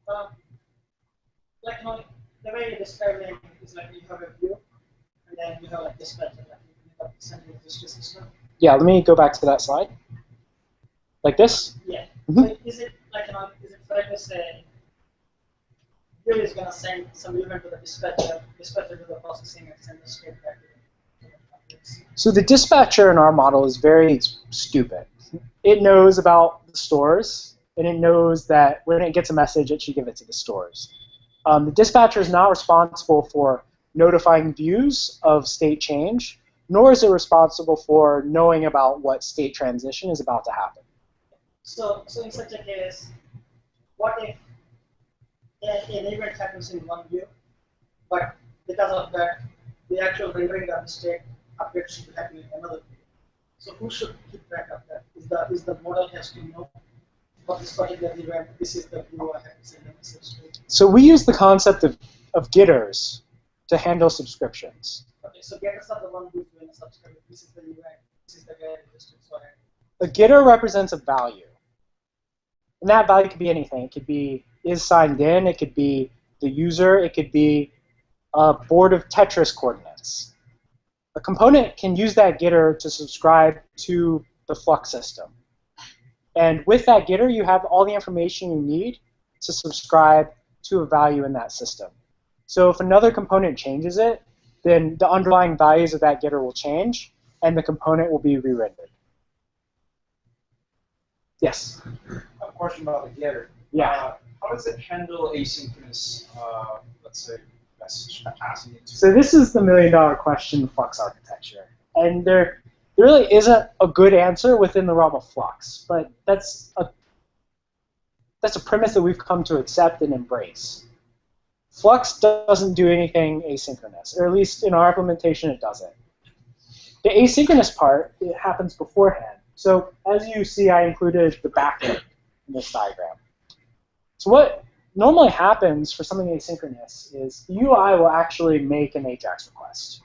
Like, you know, the way you describe it is like you have a view, and then you have like dispatcher, like you have central district system. Yeah, let me go back to that slide. Like this? Yeah. Mm-hmm. So is it like, you know, is it fair to say view is gonna send some event to the dispatcher to the processing and send the state back to the So the dispatcher in our model is very stupid. It knows about the stores, and it knows that when it gets a message, it should give it to the stores. The dispatcher is not responsible for notifying views of state change, nor is it responsible for knowing about what state transition is about to happen. So in such a case, what if an event happens in one view, but because of that, the actual rendering of the state update should happen in another view? So who should keep track of that? Is the model has to know for this particular event, this is the view I have to send a message to? So we use the concept of getters to handle subscriptions. Okay, so getters are the one who's doing a subscription. This is the event, this is the guy registered, so A getter represents a value. And that value could be anything. It could be is signed in, it could be the user, it could be a board of Tetris coordinates. A component can use that getter to subscribe to the Flux system. And with that getter, you have all the information you need to subscribe to a value in that system. So if another component changes it, then the underlying values of that getter will change, and the component will be re-rendered. Yes? I have a question about the getter. Yeah. How does it handle asynchronous, let's say, message passing into? So this is the million-dollar question in Flux architecture. And there really isn't a good answer within the realm of Flux, but that's a premise that we've come to accept and embrace. Flux doesn't do anything asynchronous, or at least in our implementation it doesn't. The asynchronous part, it happens beforehand. So as you see, I included the backend in this diagram. So what normally happens for something asynchronous is the UI will actually make an AJAX request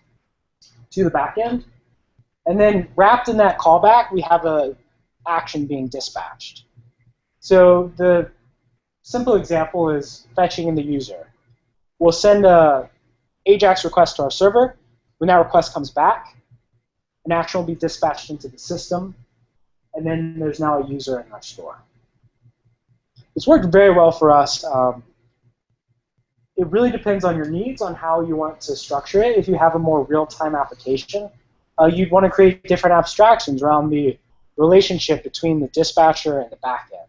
to the backend, and then wrapped in that callback, we have an action being dispatched. So the simple example is fetching in the user. We'll send a AJAX request to our server. When that request comes back, an action will be dispatched into the system, and then there's now a user in our store. It's worked very well for us. It really depends on your needs, on how you want to structure it. If you have a more real-time application, you'd want to create different abstractions around the relationship between the dispatcher and the backend.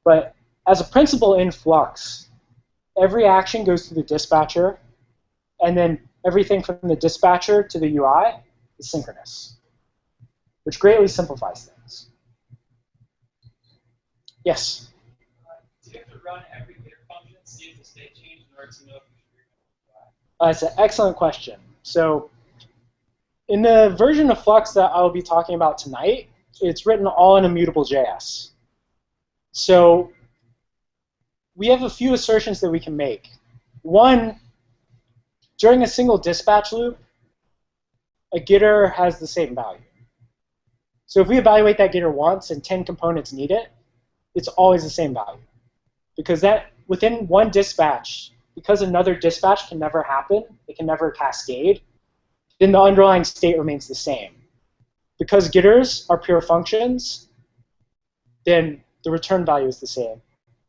But as a principle in Flux, every action goes to the dispatcher, and then everything from the dispatcher to the UI is synchronous, which greatly simplifies things. Yes? Do you have to run every getter function, see if the state changed in order to know if you should remove the That's an excellent question. So in the version of Flux that I'll be talking about tonight, it's written all in immutable.js. So we have a few assertions that we can make. One, during a single dispatch loop, a getter has the same value. So if we evaluate that getter once and 10 components need it, it's always the same value. Because that within one dispatch, because another dispatch can never happen, it can never cascade, then the underlying state remains the same. Because getters are pure functions, then the return value is the same.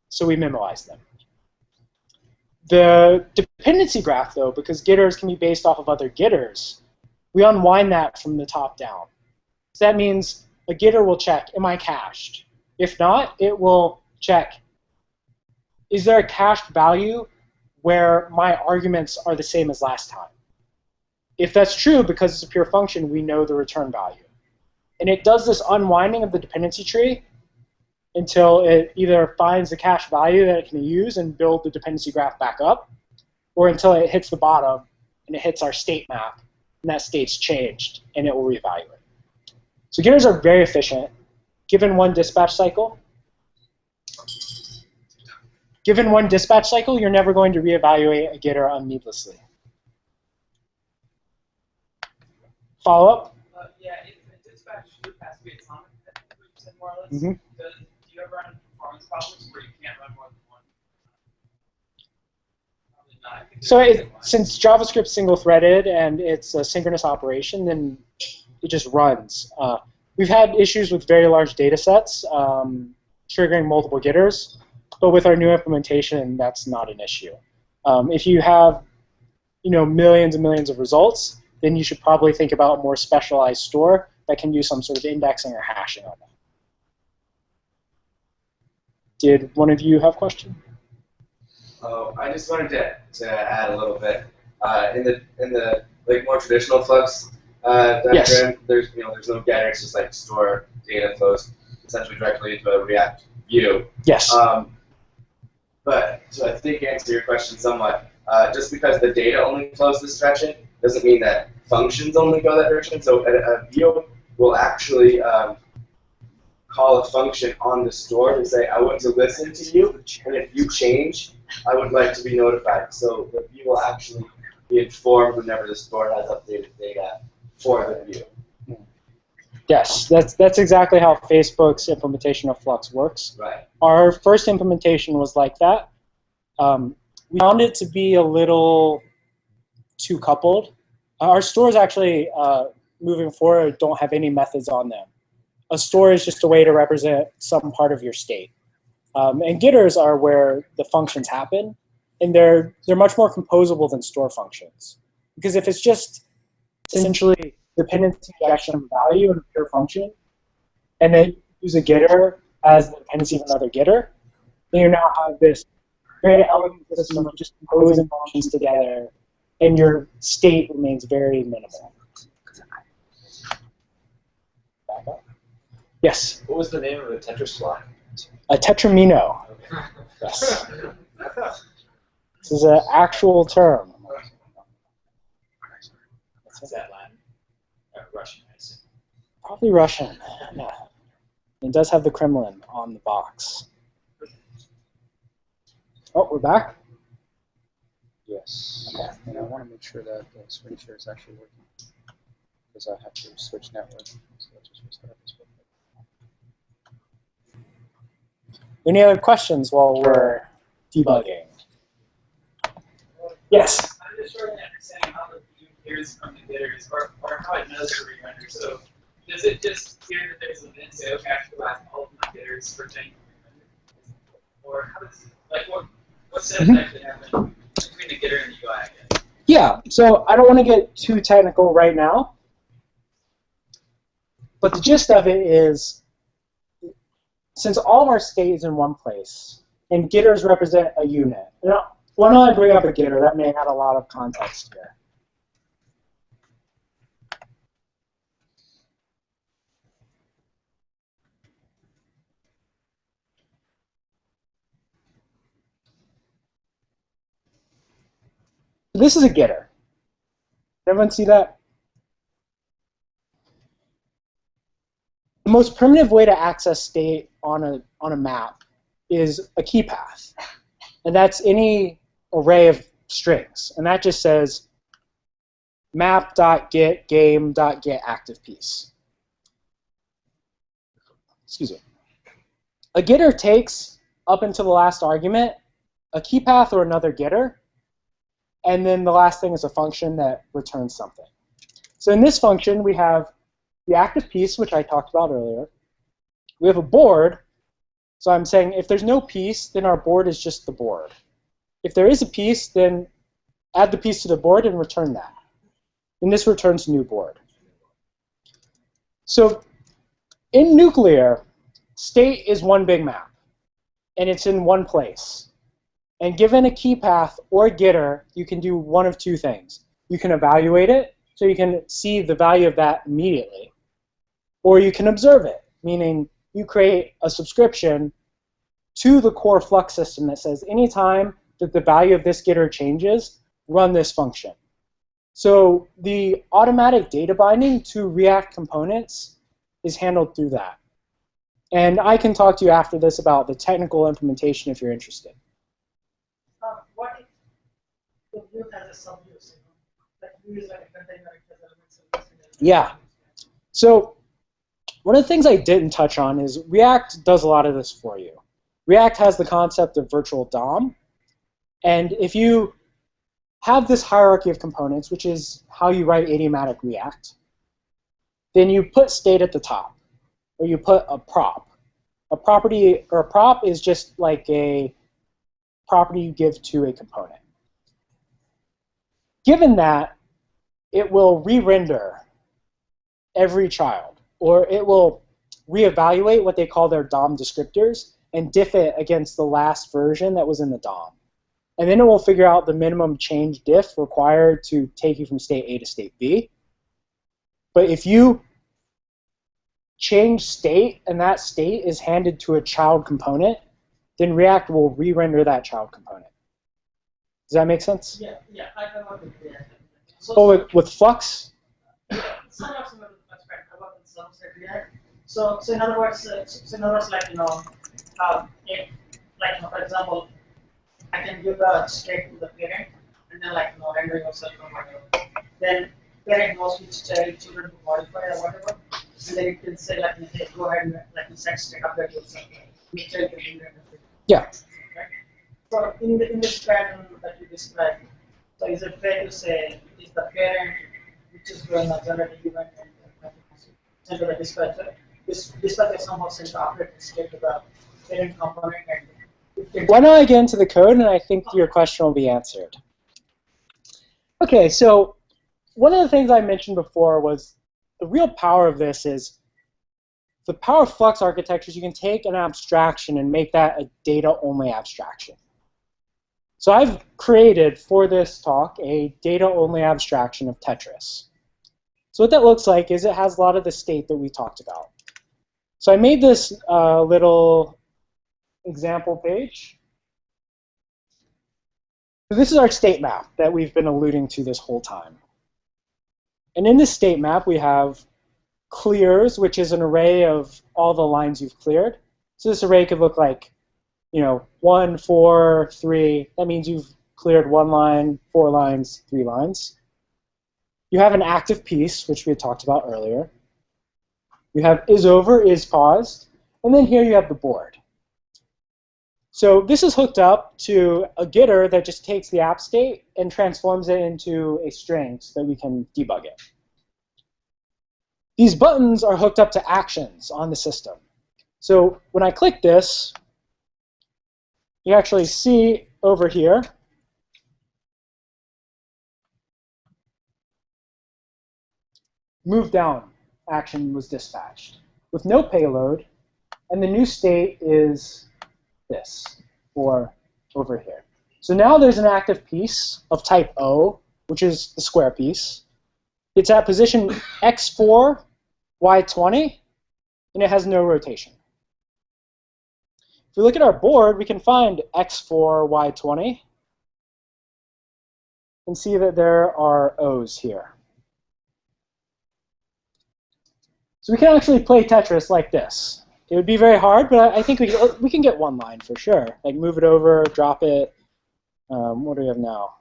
So we memorize them. The dependency graph, though, because getters can be based off of other getters, we unwind that from the top down. So that means a getter will check, am I cached? If not, it will check, is there a cached value where my arguments are the same as last time? If that's true, because it's a pure function, we know the return value. And it does this unwinding of the dependency tree until it either finds the cache value that it can use and build the dependency graph back up, or until it hits the bottom and it hits our state map, and that state's changed, and it will reevaluate. So getters are very efficient. Given one dispatch cycle, you're never going to reevaluate a getter needlessly. Follow up? Yeah, if a dispatch loop has to be atomic, I think we said more or less. Mm-hmm. Do you ever run performance problems where you can't run more than one? Probably not. So since JavaScript's single-threaded and it's a synchronous operation, then it just runs. We've had issues with very large data sets triggering multiple getters, but with our new implementation, that's not an issue. If you have millions and millions of results, then you should probably think about a more specialized store that can do some sort of indexing or hashing on that. Did one of you have a question? Oh, I just wanted to add a little bit. In the like more traditional Flux diagram, Yes. there's no getter. It's just like store data flows essentially directly into a React view. Yes. But to I think answer your question somewhat, just because the data only flows this direction doesn't mean that functions only go that direction. So a view will actually call a function on the store to say, I want to listen to you, and if you change, I would like to be notified. So the view will actually be informed whenever the store has updated data for the view. Yes, that's exactly how Facebook's implementation of Flux works. Right. Our first implementation was like that. We found it to be a little too coupled. Our stores actually, moving forward, don't have any methods on them. A store is just a way to represent some part of your state. And getters are where the functions happen, and they're much more composable than store functions. Because if it's just essentially dependency injection of value in a pure function, and then use a getter as the dependency of another getter, then you now have this very elegant system of just composing functions together, and your state remains very minimal. Back up. Yes? What was the name of the Tetris block? A tetramino. Yes. This is an actual term. Is that Latin? Russian, I assume. Probably Russian. Yeah. It does have the Kremlin on the box. Oh, we're back? Yes. Okay. And I want to make sure that the screen share is actually working, because I have to switch network. So let's just restart this real quick. Any other questions while we're debugging? Yes? I'm just trying to understand how the view hears from the getters, or how it knows the re-render. So does it just hear that there's an event and say, okay, I have to pass all of my getters for changing the re-render? Or how does, like, what steps actually happen between the getter and the UI, I guess? Yeah, so I don't want to get too technical right now, but the gist of it is, since all of our state is in one place, and getters represent a unit. Now, why don't I bring up a getter? That may add a lot of context here. This is a getter. Everyone see that? The most primitive way to access state on a map is a key path. And that's any array of strings. And that just says map.get game.get active piece. Excuse me. A getter takes, up until the last argument, a key path or another getter. And then the last thing is a function that returns something. So in this function, we have the active piece, which I talked about earlier. We have a board. So I'm saying if there's no piece, then our board is just the board. If there is a piece, then add the piece to the board and return that. And this returns new board. So in Nuclear, state is one big map. And it's in one place. And given a key path or a getter, you can do one of two things. You can evaluate it, so you can see the value of that immediately. Or you can observe it, meaning you create a subscription to the core Flux system that says anytime that the value of this getter changes, run this function. So the automatic data binding to React components is handled through that. And I can talk to you after this about the technical implementation if you're interested. What if the view has a subuse? Like view is like a container, it has elements of this. Yeah. So one of the things I didn't touch on is React does a lot of this for you. React has the concept of virtual DOM. And if you have this hierarchy of components, which is how you write idiomatic React, then you put state at the top, or you put a prop. A property or a prop is just like a property you give to a component. Given that, it will re-render every child, or it will reevaluate what they call their DOM descriptors and diff it against the last version that was in the DOM. And then it will figure out the minimum change diff required to take you from state A to state B. But if you change state and that state is handed to a child component, then React will re-render that child component. Does that make sense? Yeah, I work with React. So with Flux? Some of them I work with some React. So in other words, like for example, I can give the state to the parent, and then rendering of cell phone whatever. Then parent knows which children to modify or whatever, and then it can say hey, go ahead and set state update yourself. Which child can be rendered. Yeah. Right? So in this pattern that you described, so is it fair to say is the parent which is going to generate an event and send to the dispatcher? This dispatcher somehow sends the update state to the parent component and why don't I get into the code, and I think your question will be answered. Okay, so one of the things I mentioned before was the real power of this is the power of Flux architectures. You can take an abstraction and make that a data-only abstraction. So I've created for this talk a data-only abstraction of Tetris. So what that looks like is it has a lot of the state that we talked about. So I made this little example page. So this is our state map that we've been alluding to this whole time. And in this state map, we have clears, which is an array of all the lines you've cleared. So this array could look like, 1, 4, 3. That means you've cleared 1 line, 4 lines, 3 lines. You have an active piece, which we had talked about earlier. You have is over, is paused. And then here you have the board. So this is hooked up to a getter that just takes the app state and transforms it into a string so that we can debug it. These buttons are hooked up to actions on the system. So when I click this, you actually see over here move down action was dispatched with no payload, and the new state is this, or over here. So now there's an active piece of type O, which is the square piece. It's at position x4, y20, and it has no rotation. If we look at our board, we can find x4, y20, and see that there are O's here. So we can actually play Tetris like this. It would be very hard, but I think we can get 1 line for sure. Like move it over, drop it. What do we have now?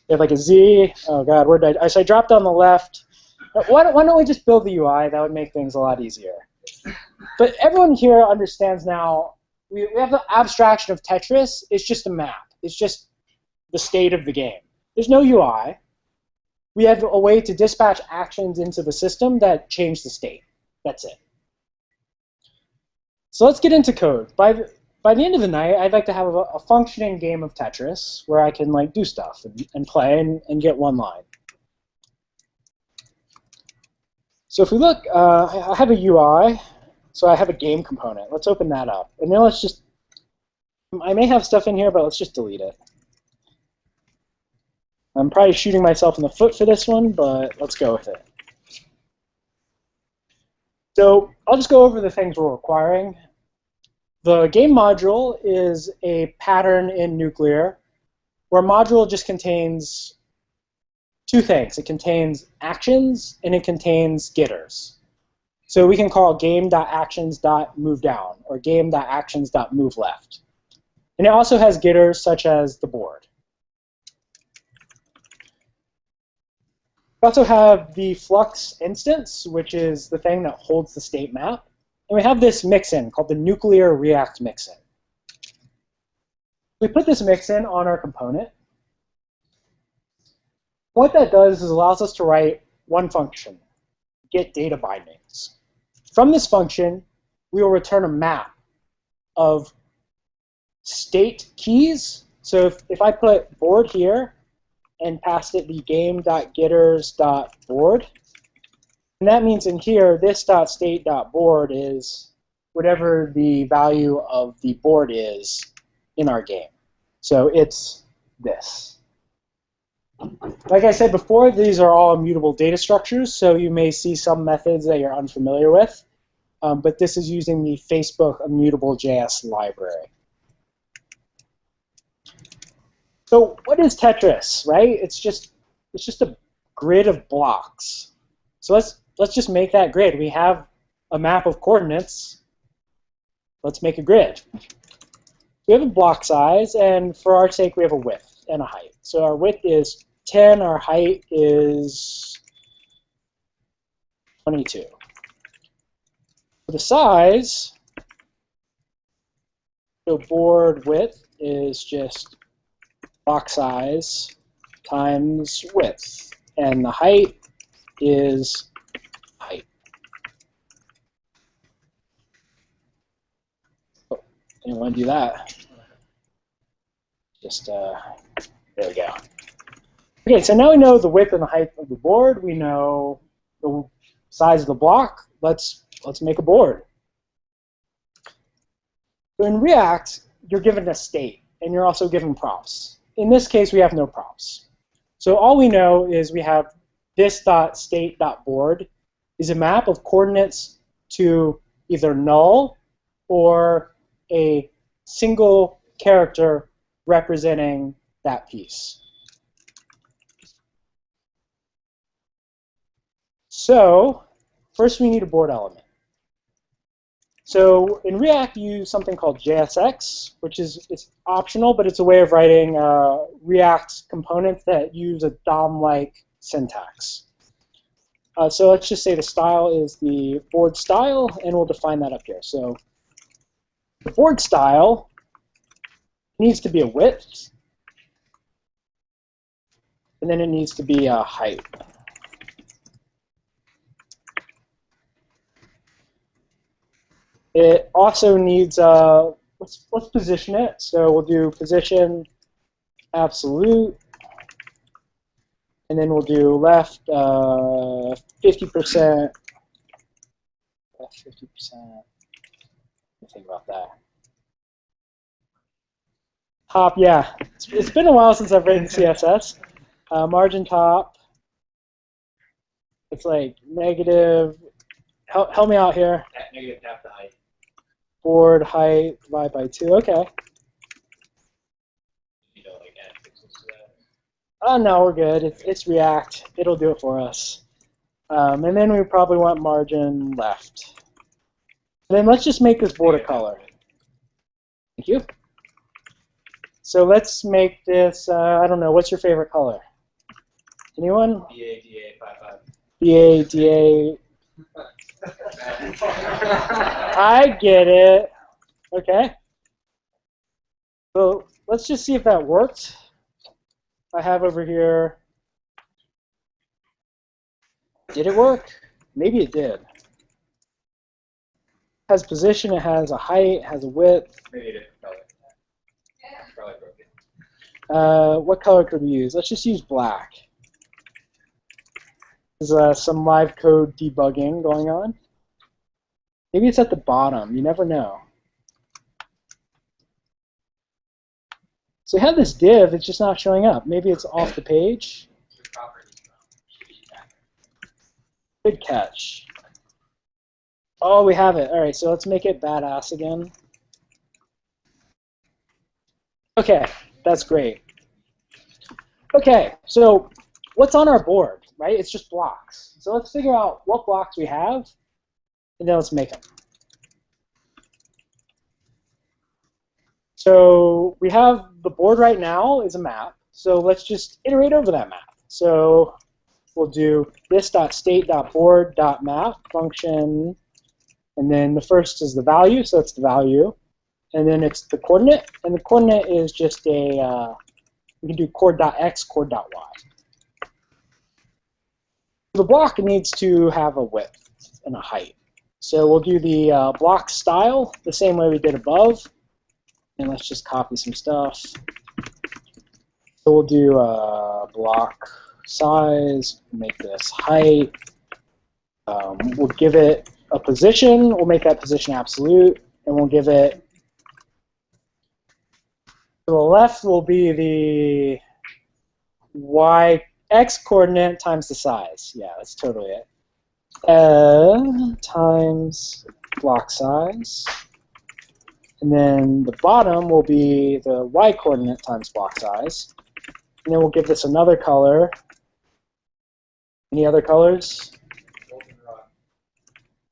We have like a Z. Oh God, where did I? So I dropped on the left. Why don't we just build the UI? That would make things a lot easier. But everyone here understands now. We have the abstraction of Tetris. It's just a map. It's just the state of the game. There's no UI. We have a way to dispatch actions into the system that change the state. That's it. So let's get into code. By the end of the night, I'd like to have a functioning game of Tetris where I can do stuff and play and get 1 line. So if we look, I have a UI, so I have a game component. Let's open that up. And then let's just, I may have stuff in here, but let's just delete it. I'm probably shooting myself in the foot for this one, but let's go with it. So I'll just go over the things we're requiring. The game module is a pattern in Nuclear, where a module just contains 2 things. It contains actions, and it contains getters. So we can call game.actions.moveDown or game.actions.moveLeft. And it also has getters such as the board. We also have the Flux instance, which is the thing that holds the state map. And we have this mixin called the Nuclear React Mixin. We put this mixin on our component. What that does is allows us to write one function, get data bindings. From this function, we will return a map of state keys. So if I put board here and passed it the game.getters.board, and that means in here, this.state.board is whatever the value of the board is in our game. So it's this. Like I said before, these are all immutable data structures, so you may see some methods that you're unfamiliar with, but this is using the Facebook immutable.js library. So what is Tetris, right? It's just a grid of blocks. So let's just make that grid. We have a map of coordinates. Let's make a grid. We have a block size, and for our sake, we have a width and a height. So our width is 10, our height is 22. For the size, so board width is just block size times width, and the height is height. Oh, didn't want to do that. Just, there we go. Okay, so now we know the width and the height of the board. We know the size of the block. Let's make a board. So in React, you're given a state, and you're also given props. In this case, we have no props. So all we know is we have this.state.board is a map of coordinates to either null or a single character representing that piece. So first we need a board element. So in React, you use something called JSX, which it's optional, but it's a way of writing React components that use a DOM-like syntax. So let's just say the style is the board style, and we'll define that up here. So the board style needs to be a width, and then it needs to be a height. It also needs, let's position it. So we'll do position absolute, and then we'll do left 50%, left 50%. Let me think about that. Top, yeah. It's been a while since I've written CSS. Margin top, it's like negative, help me out here. Negative half the height. Board height divided by 2, okay. You know, like add pixels to that. Oh, no, we're good. It's React. It'll do it for us. And then we probably want margin left. And then let's just make this border color. Thank you. So let's make this, I don't know, what's your favorite color? Anyone? BADA 55. BADA. I get it. Okay. So let's just see if that worked. I have over here. Did it work? Maybe it did. It has position, it has a height, it has a width. Maybe a different color. Probably broken. What color could we use? Let's just use black. There's some live code debugging going on. Maybe it's at the bottom. You never know. So we have this div. It's just not showing up. Maybe it's off the page. Good catch. Oh, we have it. All right, so let's make it badass again. Okay, that's great. Okay, so what's on our board, right? It's just blocks. So let's figure out what blocks we have, and then let's make them. So we have the board right now is a map. So let's just iterate over that map. So we'll do this.state.board.map function, and then the first is the value, so it's the value, and then it's the coordinate, and the coordinate is just a we can do chord.x, chord.y. The block needs to have a width and a height. So we'll do the block style the same way we did above. And let's just copy some stuff. So we'll do block size, make this height. We'll give it a position. We'll make that position absolute. And we'll give it, to the left will be the x coordinate times the size. Yeah, that's totally it. Times block size. And then the bottom will be the y coordinate times block size. And then we'll give this another color. Any other colors?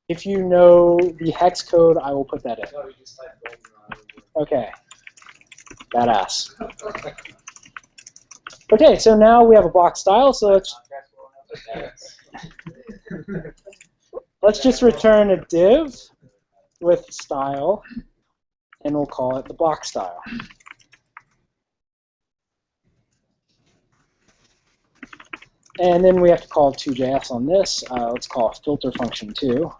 If you know the hex code, I will put that in. Okay. Badass. Okay, so now we have a block style, so let's just return a div with style, and we'll call it the block style. And then we have to call 2JS on this. Let's call a filter function too.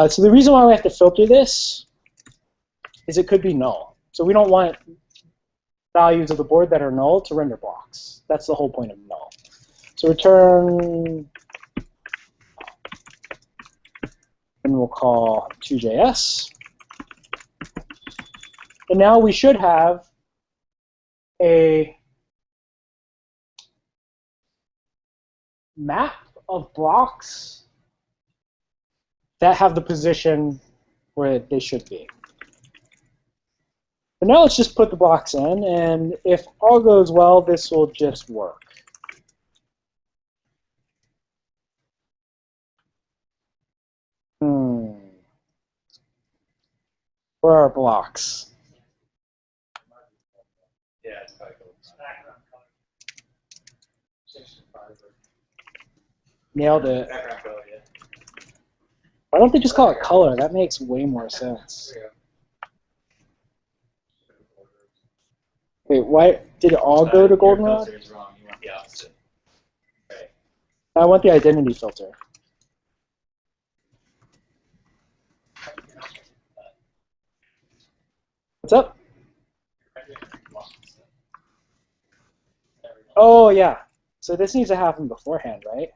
So the reason why we have to filter this is it could be null. So we don't want values of the board that are null to render blocks. That's the whole point of null. So return and we'll call 2JS. And now we should have a map of blocks that have the position where they should be. But now let's just put the blocks in, and if all goes well, this will just work. Where are our blocks? Yeah, it's probably cool. Nailed it. Background color, yeah. Why don't they just call it color? That makes way more sense. There Wait, why did it all go to goldenrod? Your filter is wrong. You want the opposite. Right. I want the identity filter. What's up? Oh, yeah. So this needs to happen beforehand, right?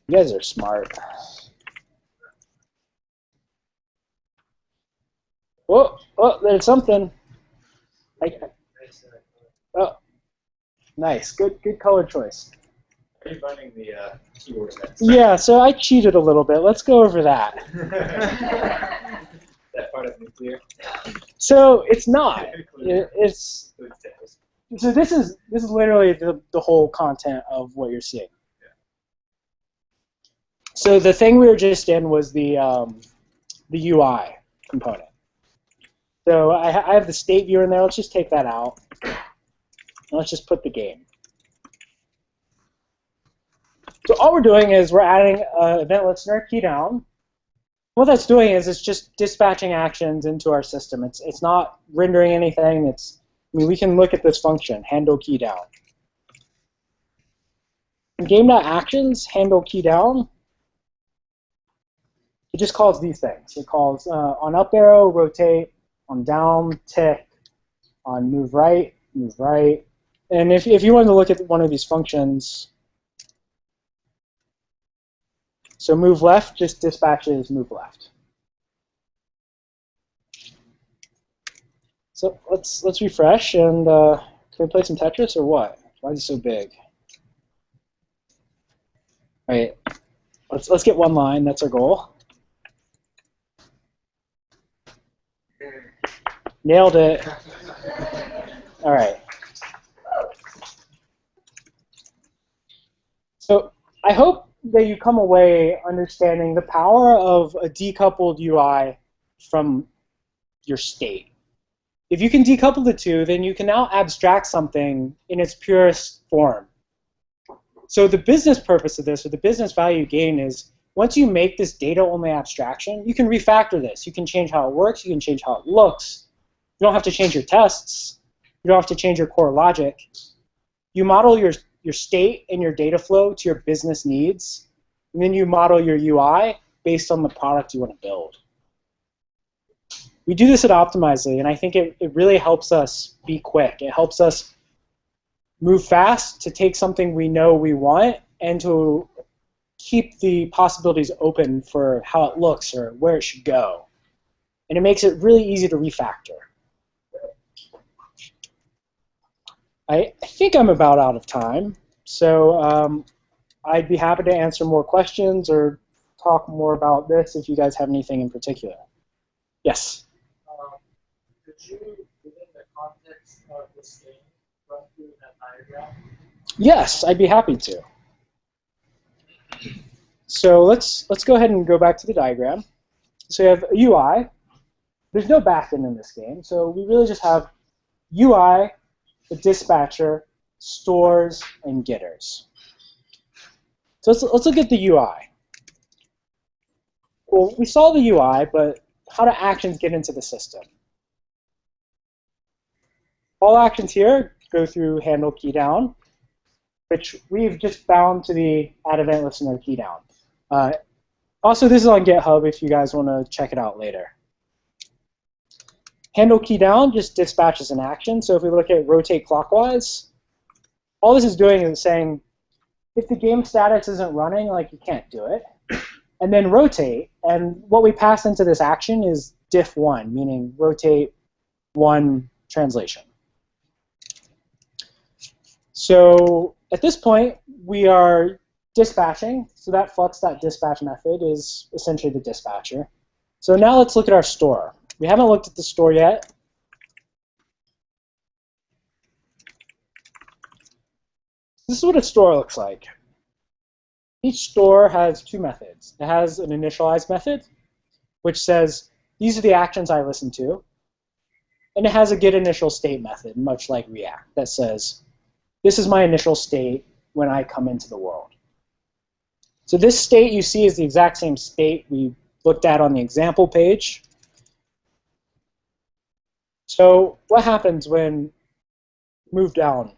You guys are smart. Whoa, oh, there's something. Oh, nice. Good color choice. Are you finding the keywords? Yeah, so I cheated a little bit. Let's go over that. That part of nuclear. So it's not. It's so this is literally the whole content of what you're seeing. So the thing we were just in was the UI component. So I have the state viewer in there. Let's just take that out. And let's just put the game. So all we're doing is we're adding an event listener key down. What that's doing is it's just dispatching actions into our system. It's not rendering anything. I mean, we can look at this function, handle key down. In game.actions, handle key down, it just calls these things. It calls on up arrow, rotate, on down, tick, on move right. And if you wanted to look at one of these functions, so move left just dispatches move left. So let's refresh, and can we play some Tetris or what? Why is it so big? All right, let's get one line. That's our goal. Nailed it. All right. So I hope that you come away understanding the power of a decoupled UI from your state. If you can decouple the two, then you can now abstract something in its purest form. So the business purpose of this, or the business value gain, is once you make this data-only abstraction, you can refactor this. You can change how it works. You can change how it looks. You don't have to change your tests. You don't have to change your core logic. You model your state and your data flow to your business needs, and then you model your UI based on the product you want to build. We do this at Optimizely, and I think it really helps us be quick. It helps us move fast to take something we know we want and to keep the possibilities open for how it looks or where it should go. And it makes it really easy to refactor. I think I'm about out of time, so I'd be happy to answer more questions or talk more about this if you guys have anything in particular. Yes? Could you, within the context of this game, run through that diagram? Yes, I'd be happy to. So let's go ahead and go back to the diagram. So you have a UI. There's no backend in this game, so we really just have UI, the dispatcher, stores, and getters. So let's look at the UI. Well, we saw the UI, but how do actions get into the system? All actions here go through handle key down, which we've just bound to the add event listener key down. Also, this is on GitHub if you guys want to check it out later. Handle key down just dispatches an action. So if we look at rotate clockwise, all this is doing is saying, if the game status isn't running, like you can't do it. And then rotate, and what we pass into this action is diff1, meaning rotate one translation. So at this point, we are dispatching. So that flux.dispatch method is essentially the dispatcher. So now let's look at our store. We haven't looked at the store yet. This is what a store looks like. Each store has two methods. It has an initialize method, which says, these are the actions I listen to. And it has a getInitialState method, much like React, that says, this is my initial state when I come into the world. So this state you see is the exact same state we looked at on the example page. So what happens when move down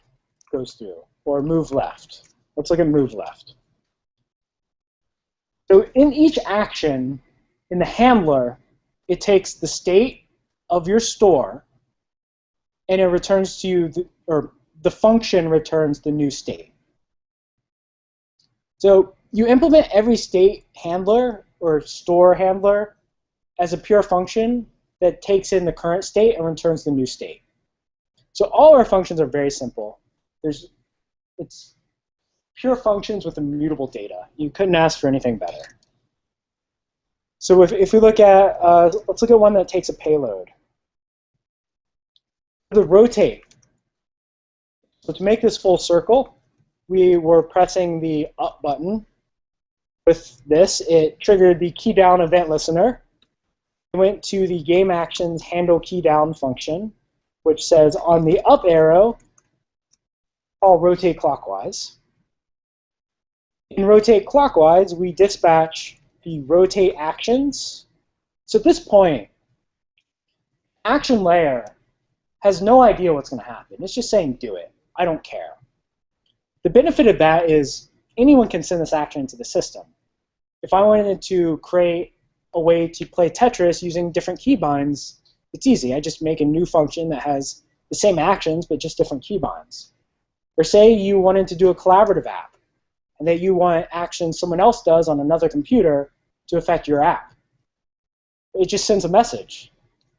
goes through, or move left? Let's look at move left. So in each action, in the handler, it takes the state of your store, and it returns to you, or the function returns the new state. So you implement every state handler or store handler as a pure function that takes in the current state and returns the new state. So all our functions are very simple. It's pure functions with immutable data. You couldn't ask for anything better. So if we look at, let's look at one that takes a payload. The rotate. So to make this full circle, we were pressing the up button. With this, it triggered the key down event listener. It went to the game actions handle key down function, which says on the up arrow, call rotate clockwise. In rotate clockwise, we dispatch the rotate actions. So at this point, action layer has no idea what's going to happen. It's just saying do it. I don't care. The benefit of that is anyone can send this action into the system. If I wanted to create a way to play Tetris using different keybinds, it's easy. I just make a new function that has the same actions but just different keybinds. Or say you wanted to do a collaborative app and that you want actions someone else does on another computer to affect your app. It just sends a message.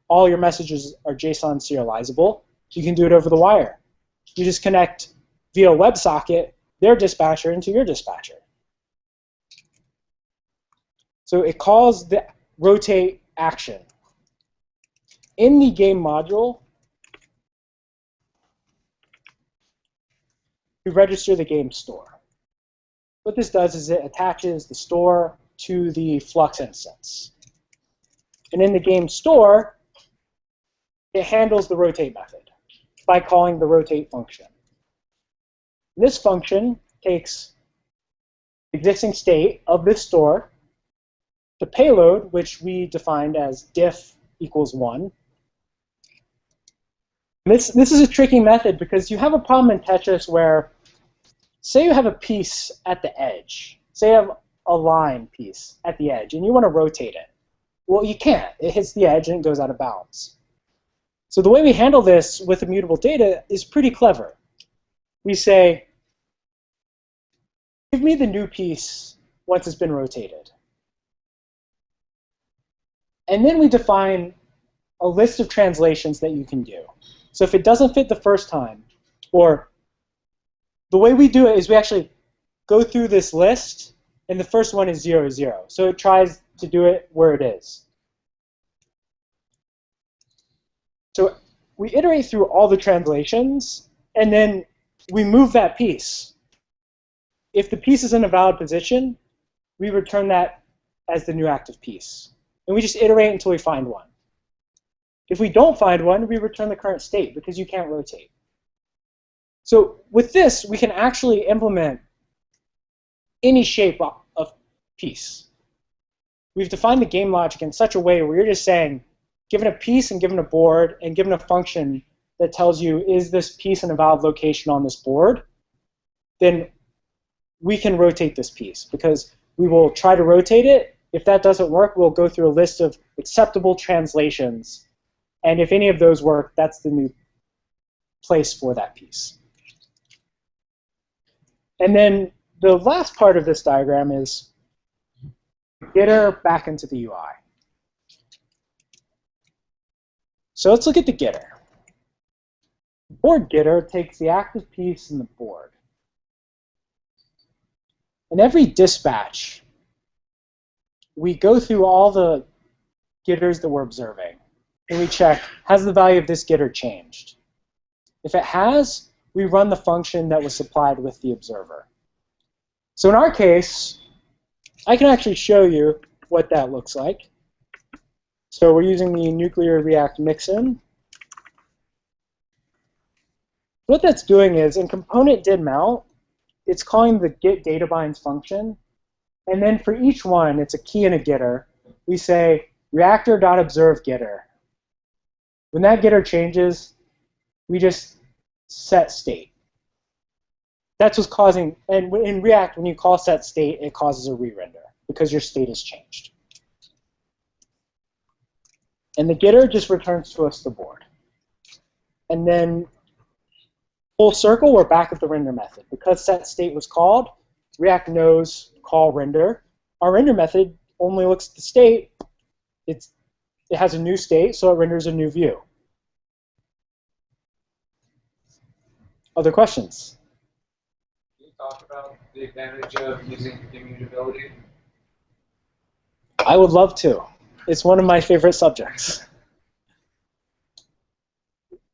All your messages are JSON serializable. You can do it over the wire. You just connect via WebSocket their dispatcher into your dispatcher. So it calls the rotate action. In the game module, we register the game store. What this does is it attaches the store to the Flux instance. And in the game store, it handles the rotate method by calling the rotate function. This function takes the existing state of this store, the payload, which we defined as diff equals 1. This is a tricky method because you have a problem in Tetris where, say you have a piece at the edge. Say you have a line piece at the edge, and you want to rotate it. Well, you can't. It hits the edge and it goes out of bounds. So the way we handle this with immutable data is pretty clever. We say, give me the new piece once it's been rotated. And then we define a list of translations that you can do. So if it doesn't fit the first time, or the way we do it is we actually go through this list, and the first one is 0, 0. So it tries to do it where it is. So we iterate through all the translations, and then we move that piece. If the piece is in a valid position, we return that as the new active piece. And we just iterate until we find one. If we don't find one, we return the current state because you can't rotate. So with this, we can actually implement any shape of piece. We've defined the game logic in such a way where you're just saying, given a piece and given a board and given a function that tells you, is this piece in a valid location on this board, then we can rotate this piece because we will try to rotate it. If that doesn't work, we'll go through a list of acceptable translations And if any of those work, that's the new place for that piece. And then the last part of this diagram is getter back into the UI. So let's look at the getter. Board getter takes the active piece in the board. In every dispatch, we go through all the getters that we're observing, and we check, has the value of this getter changed? If it has, we run the function that was supplied with the observer. So in our case, I can actually show you what that looks like. So we're using the nuclear React Mixin. What that's doing is, in component did mount, it's calling the get data binds function, and then for each one, it's a key and a getter. We say reactor.observe getter. When that getter changes, we just set state. That's what's causing, and in React, when you call set state, it causes a re-render because your state has changed. And the getter just returns to us the board. And then full circle, we're back at the render method. Because set state was called, React knows call render. Our render method only looks at the state. It has a new state, so it renders a new view. Other questions? Can you talk about the advantage of using immutability? I would love to. It's one of my favorite subjects.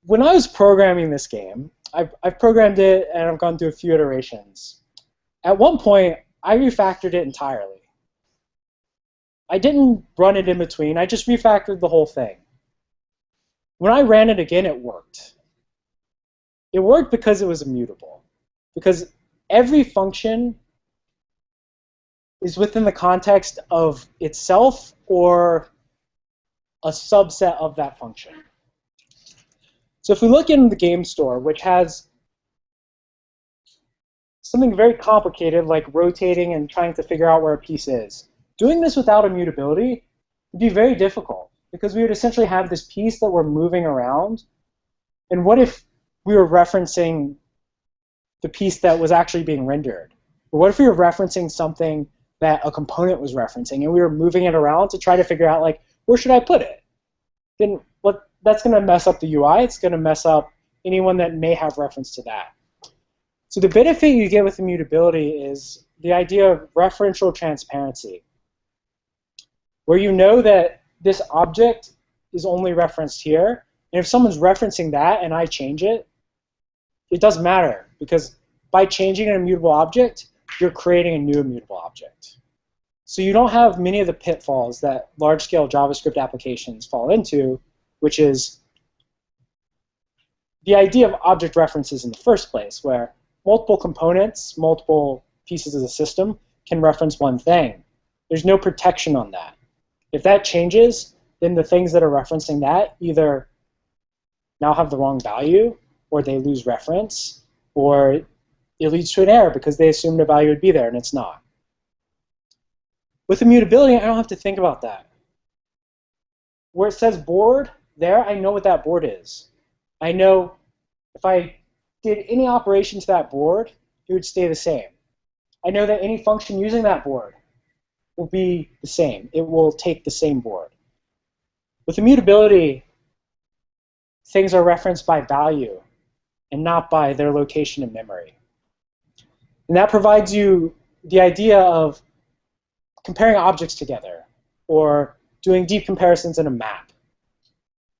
When I was programming this game, I've programmed it and I've gone through a few iterations. At one point, I refactored it entirely. I didn't run it in between. I just refactored the whole thing. When I ran it again, it worked. It worked because it was immutable. Because every function is within the context of itself or a subset of that function. So if we look in the game store, which has something very complicated like rotating and trying to figure out where a piece is, doing this without immutability would be very difficult because we would essentially have this piece that we're moving around. And what if we were referencing the piece that was actually being rendered? Or what if we were referencing something that a component was referencing and we were moving it around to try to figure out, like, where should I put it? Then that's going to mess up the UI. It's going to mess up anyone that may have reference to that. So the benefit you get with immutability is the idea of referential transparency, where you know that this object is only referenced here, and if someone's referencing that and I change it, it doesn't matter, because by changing an immutable object, you're creating a new immutable object. So you don't have many of the pitfalls that large-scale JavaScript applications fall into, which is the idea of object references in the first place, where multiple components, multiple pieces of the system can reference one thing. There's no protection on that. If that changes, then the things that are referencing that either now have the wrong value, or they lose reference, or it leads to an error because they assumed a value would be there and it's not. With immutability, I don't have to think about that. Where it says board there, I know what that board is. I know if I did any operation to that board, it would stay the same. I know that any function using that board will be the same. It will take the same board. With immutability, things are referenced by value and not by their location in memory. And that provides you the idea of comparing objects together or doing deep comparisons in a map.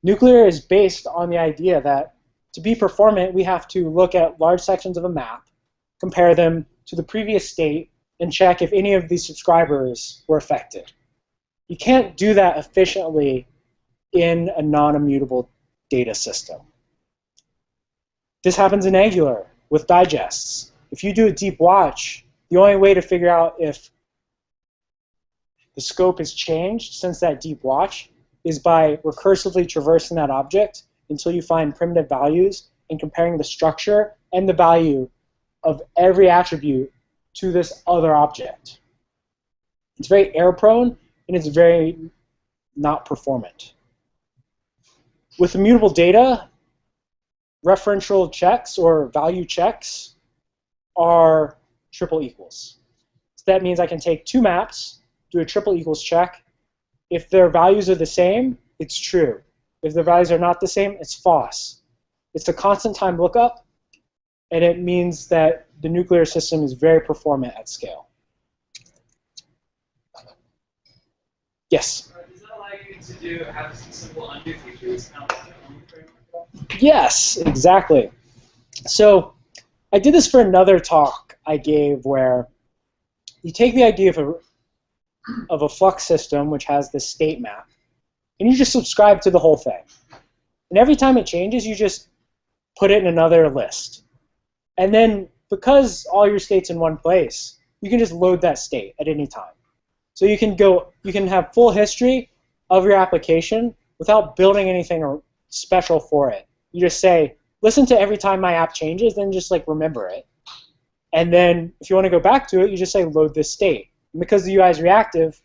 Nuclear is based on the idea that to be performant, we have to look at large sections of a map, compare them to the previous state, and check if any of these subscribers were affected. You can't do that efficiently in a non-immutable data system. This happens in Angular with digests. If you do a deep watch, the only way to figure out if the scope has changed since that deep watch is by recursively traversing that object until you find primitive values and comparing the structure and the value of every attribute to this other object. It's very error prone and it's very not performant. with immutable data, referential checks or value checks are triple equals. So that means I can take two maps, do a triple equals check. If their values are the same, it's true. If their values are not the same, it's false. It's a constant time lookup, and it means that the nuclear system is very performant at scale. Yes? Does that allow you to have some simple undo features? Kind of like an undo framework? Yes, exactly. So I did this for another talk I gave where you take the idea of a Flux system, which has this state map, and you just subscribe to the whole thing. And every time it changes, you just put it in another list. And then because all your state's in one place, you can just load that state at any time. So you can have full history of your application without building anything special for it. You just say, listen to every time my app changes, then just like remember it. And then if you want to go back to it, you just say load this state. And because the UI is reactive,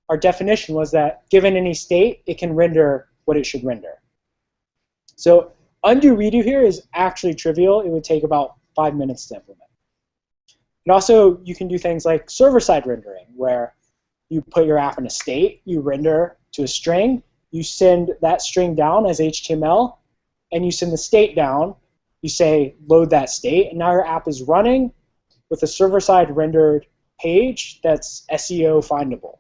our definition was that given any state, it can render what it should render. So undo redo here is actually trivial. It would take about 5 minutes to implement. And also, you can do things like server-side rendering, where you put your app in a state, you render to a string, you send that string down as HTML, and you send the state down. You say load that state, and now your app is running with a server-side rendered page that's SEO findable.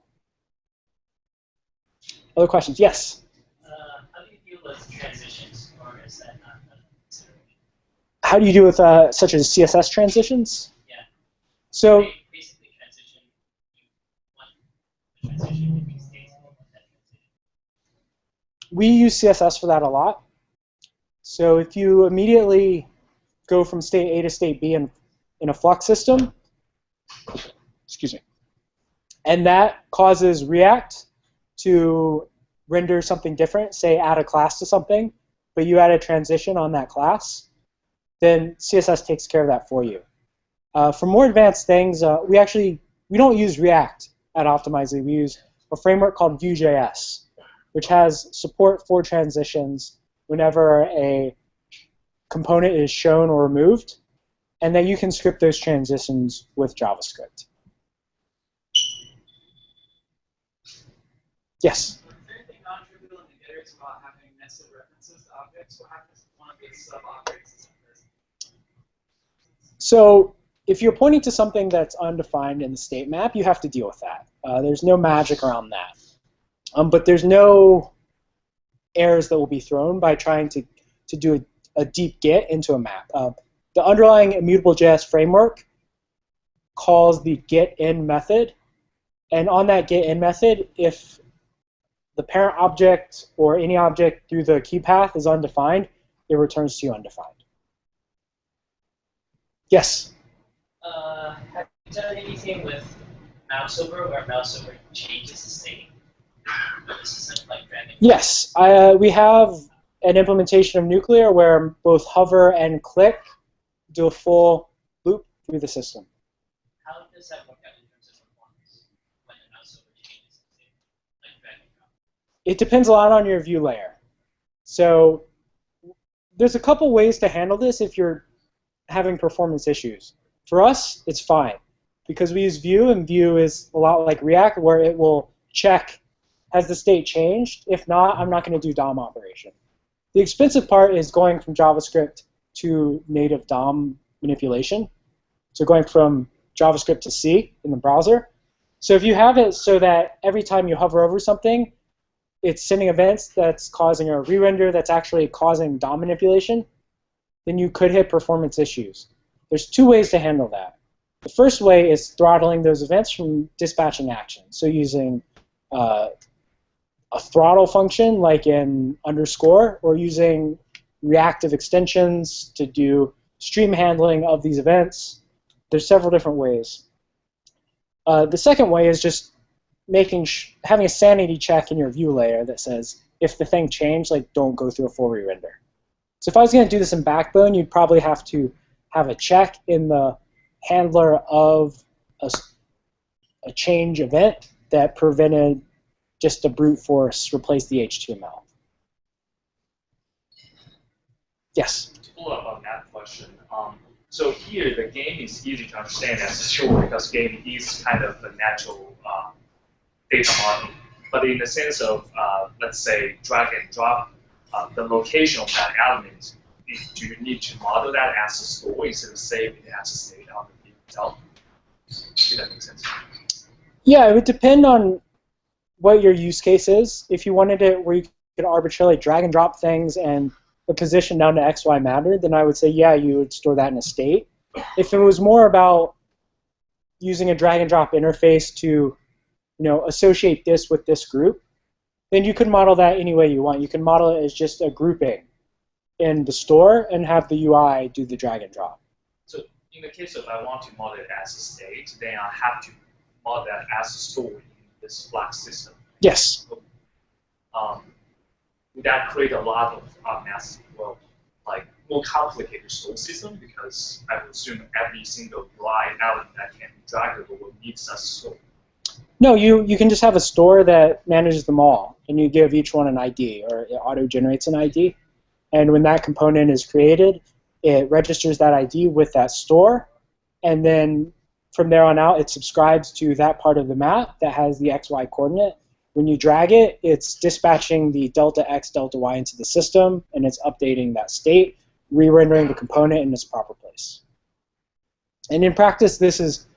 Other questions? Yes? How do you deal with transitions, or is that not a consideration? How do you deal with such as CSS transitions? Yeah. So Basically, transition, you want the transition to be stable with that transition. we use CSS for that a lot. So if you immediately go from state A to state B in a Flux system, excuse me, and that causes React to render something different, say add a class to something, but you add a transition on that class, then CSS takes care of that for you. For more advanced things, we don't use React at Optimizely. We use a framework called Vue.js, which has support for transitions whenever a component is shown or removed, and then you can script those transitions with JavaScript. Yes? Is there anything non-trivial in the getters about having nested references to objects? What happens if one of these sub-objects isn't present? So if you're pointing to something that's undefined in the state map, you have to deal with that. There's no magic around that. But there's no errors that will be thrown by trying to do a deep get into a map. The underlying Immutable.js framework calls the getIn method, and on that getIn method, if the parent object or any object through the key path is undefined, it returns to you undefined. Yes? Have you done anything with mouse over where mouse over changes the state? This isn't like dragging. Yes, we have an implementation of Nuclear where both hover and click do a full loop through the system. How does that work out in terms of performance when the mouse over changes the state, like drag and drop? It depends a lot on your view layer. So there's a couple ways to handle this if you're having performance issues. For us, it's fine because we use Vue, and Vue is a lot like React where it will check, has the state changed? If not, I'm not going to do DOM operation. The expensive part is going from JavaScript to native DOM manipulation. So going from JavaScript to C in the browser. So if you have it so that every time you hover over something, it's sending events that's causing a re-render that's actually causing DOM manipulation, then you could hit performance issues. There's two ways to handle that. The first way is throttling those events from dispatching actions. So using a throttle function like in underscore, or using reactive extensions to do stream handling of these events. There's several different ways. The second way is just having a sanity check in your view layer that says if the thing changed, like don't go through a full re-render. So if I was going to do this in Backbone, you'd probably have to have a check in the handler of a change event that prevented just a brute force replace the HTML. Yes. To follow up on that question, so here the game is easy to understand as a tool because game is kind of a natural data model. But in the sense of, let's say, drag and drop, the location of that element, do you need to model that as a store instead of saving it as a state on the view itself? If that makes sense. Yeah, it would depend on what your use case is. If you wanted it where you could arbitrarily drag and drop things and the position down to X, Y mattered, then I would say, yeah, you would store that in a state. If it was more about using a drag and drop interface to associate this with this group, then you could model that any way you want. You can model it as just a grouping in the store and have the UI do the drag and drop. So in the case of I want to model it as a state, then I have to model that as a store in this Flux system. Yes. Would that create a lot of massive, more complicated store system? Because I would assume every single UI element that can be draggable will need such a store. No, you can just have a store that manages them all, and you give each one an ID, or it auto-generates an ID. And when that component is created, it registers that ID with that store, and then from there on out, it subscribes to that part of the map that has the XY coordinate. When you drag it, it's dispatching the delta X, delta Y into the system, and it's updating that state, re-rendering the component in its proper place. And in practice, it's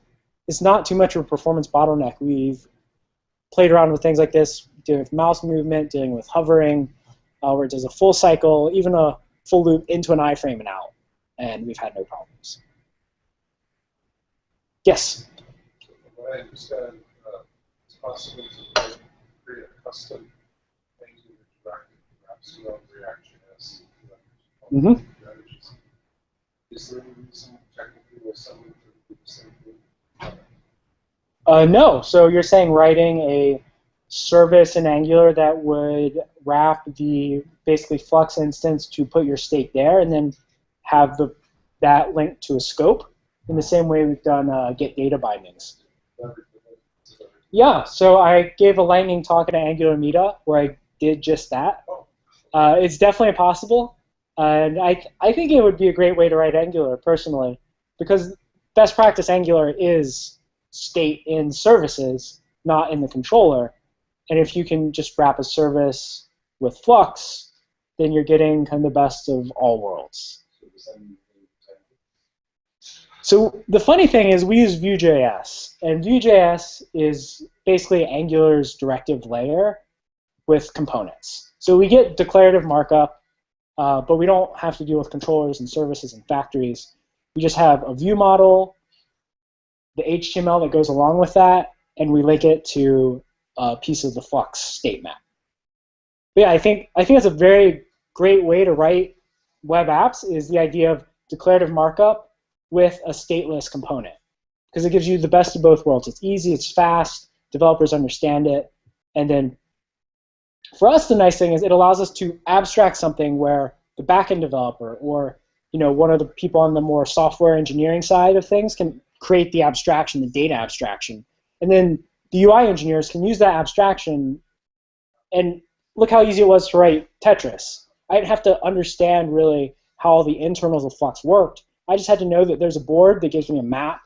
not too much of a performance bottleneck. We've played around with things like this, dealing with mouse movement, dealing with hovering, where it does a full cycle, even a full loop into an iframe and out, and we've had no problems. Yes? What I understand, it's possible to create a custom thing to interact with perhaps without React.js. Mm-hmm. Is there any reason technically where someone could do the same thing? No. So you're saying writing a service in Angular that would wrap the basically Flux instance to put your state there and then have that linked to a scope in the same way we've done get data bindings. Yeah, so I gave a lightning talk at an Angular meetup where I did just that. It's definitely possible, and I think it would be a great way to write Angular personally, because best practice Angular is state in services, not in the controller. And if you can just wrap a service with Flux, then you're getting kind of the best of all worlds. So the funny thing is we use Vue.js, and Vue.js is basically Angular's directive layer with components. So we get declarative markup, but we don't have to deal with controllers and services and factories. We just have a view model, the HTML that goes along with that, and we link it to a piece of the Flux state map. But yeah, I think that's a very great way to write web apps, is the idea of declarative markup with a stateless component, because it gives you the best of both worlds. It's easy, it's fast, developers understand it, and then for us the nice thing is it allows us to abstract something where the backend developer or one of the people on the more software engineering side of things can create the abstraction, the data abstraction, and then the UI engineers can use that abstraction. And look how easy it was to write Tetris. I didn't have to understand really how all the internals of Flux worked. I just had to know that there's a board that gives me a map,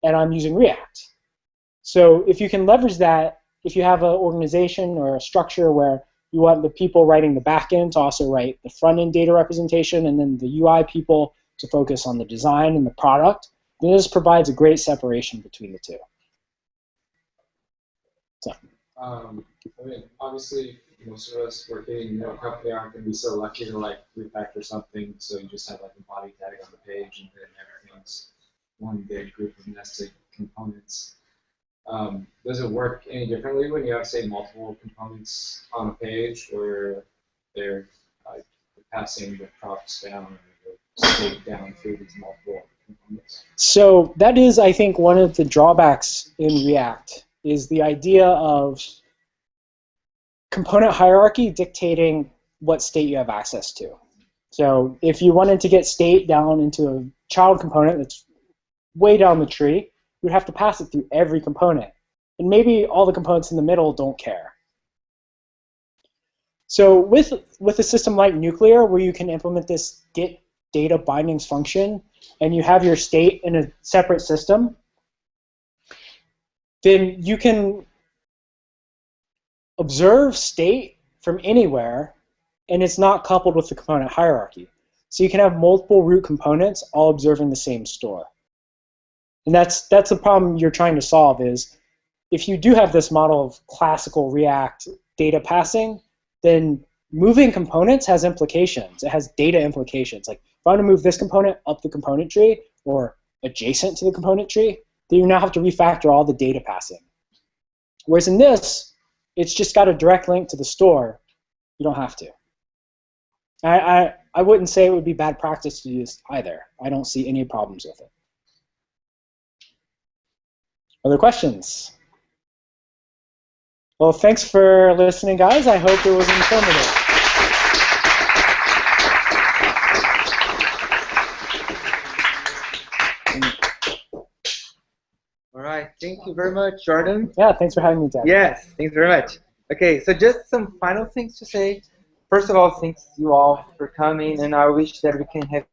and I'm using React. So if you can leverage that, if you have an organization or a structure where you want the people writing the backend to also write the front-end data representation, and then the UI people to focus on the design and the product, then this provides a great separation between the two. So. I mean, obviously, most of us working in a company aren't going to be so lucky to refactor something, so you just have a body tag on the page, and then everything's one big group of nested components. Does it work any differently when you have, say, multiple components on a page, where they're passing the props down or the state down through these multiple components? So that is, I think, one of the drawbacks in React, is the idea of component hierarchy dictating what state you have access to. So if you wanted to get state down into a child component that's way down the tree, you'd have to pass it through every component. And maybe all the components in the middle don't care. So with a system like Nuclear, where you can implement this get data bindings function, and you have your state in a separate system, then you can observe state from anywhere, and it's not coupled with the component hierarchy. So you can have multiple root components all observing the same store. And that's the problem you're trying to solve is if you do have this model of classical React data passing, then moving components has implications. It has data implications. Like if I want to move this component up the component tree or adjacent to the component tree, then you now have to refactor all the data passing. Whereas in this, it's just got a direct link to the store. You don't have to. I wouldn't say it would be bad practice to use either. I don't see any problems with it. Other questions? Well, thanks for listening, guys. I hope it was informative. All right, thank you very much, Jordan. Yeah, thanks for having me, Dad. Yes, thanks very much. Okay, so just some final things to say. First of all, thanks you all for coming, and I wish that we can have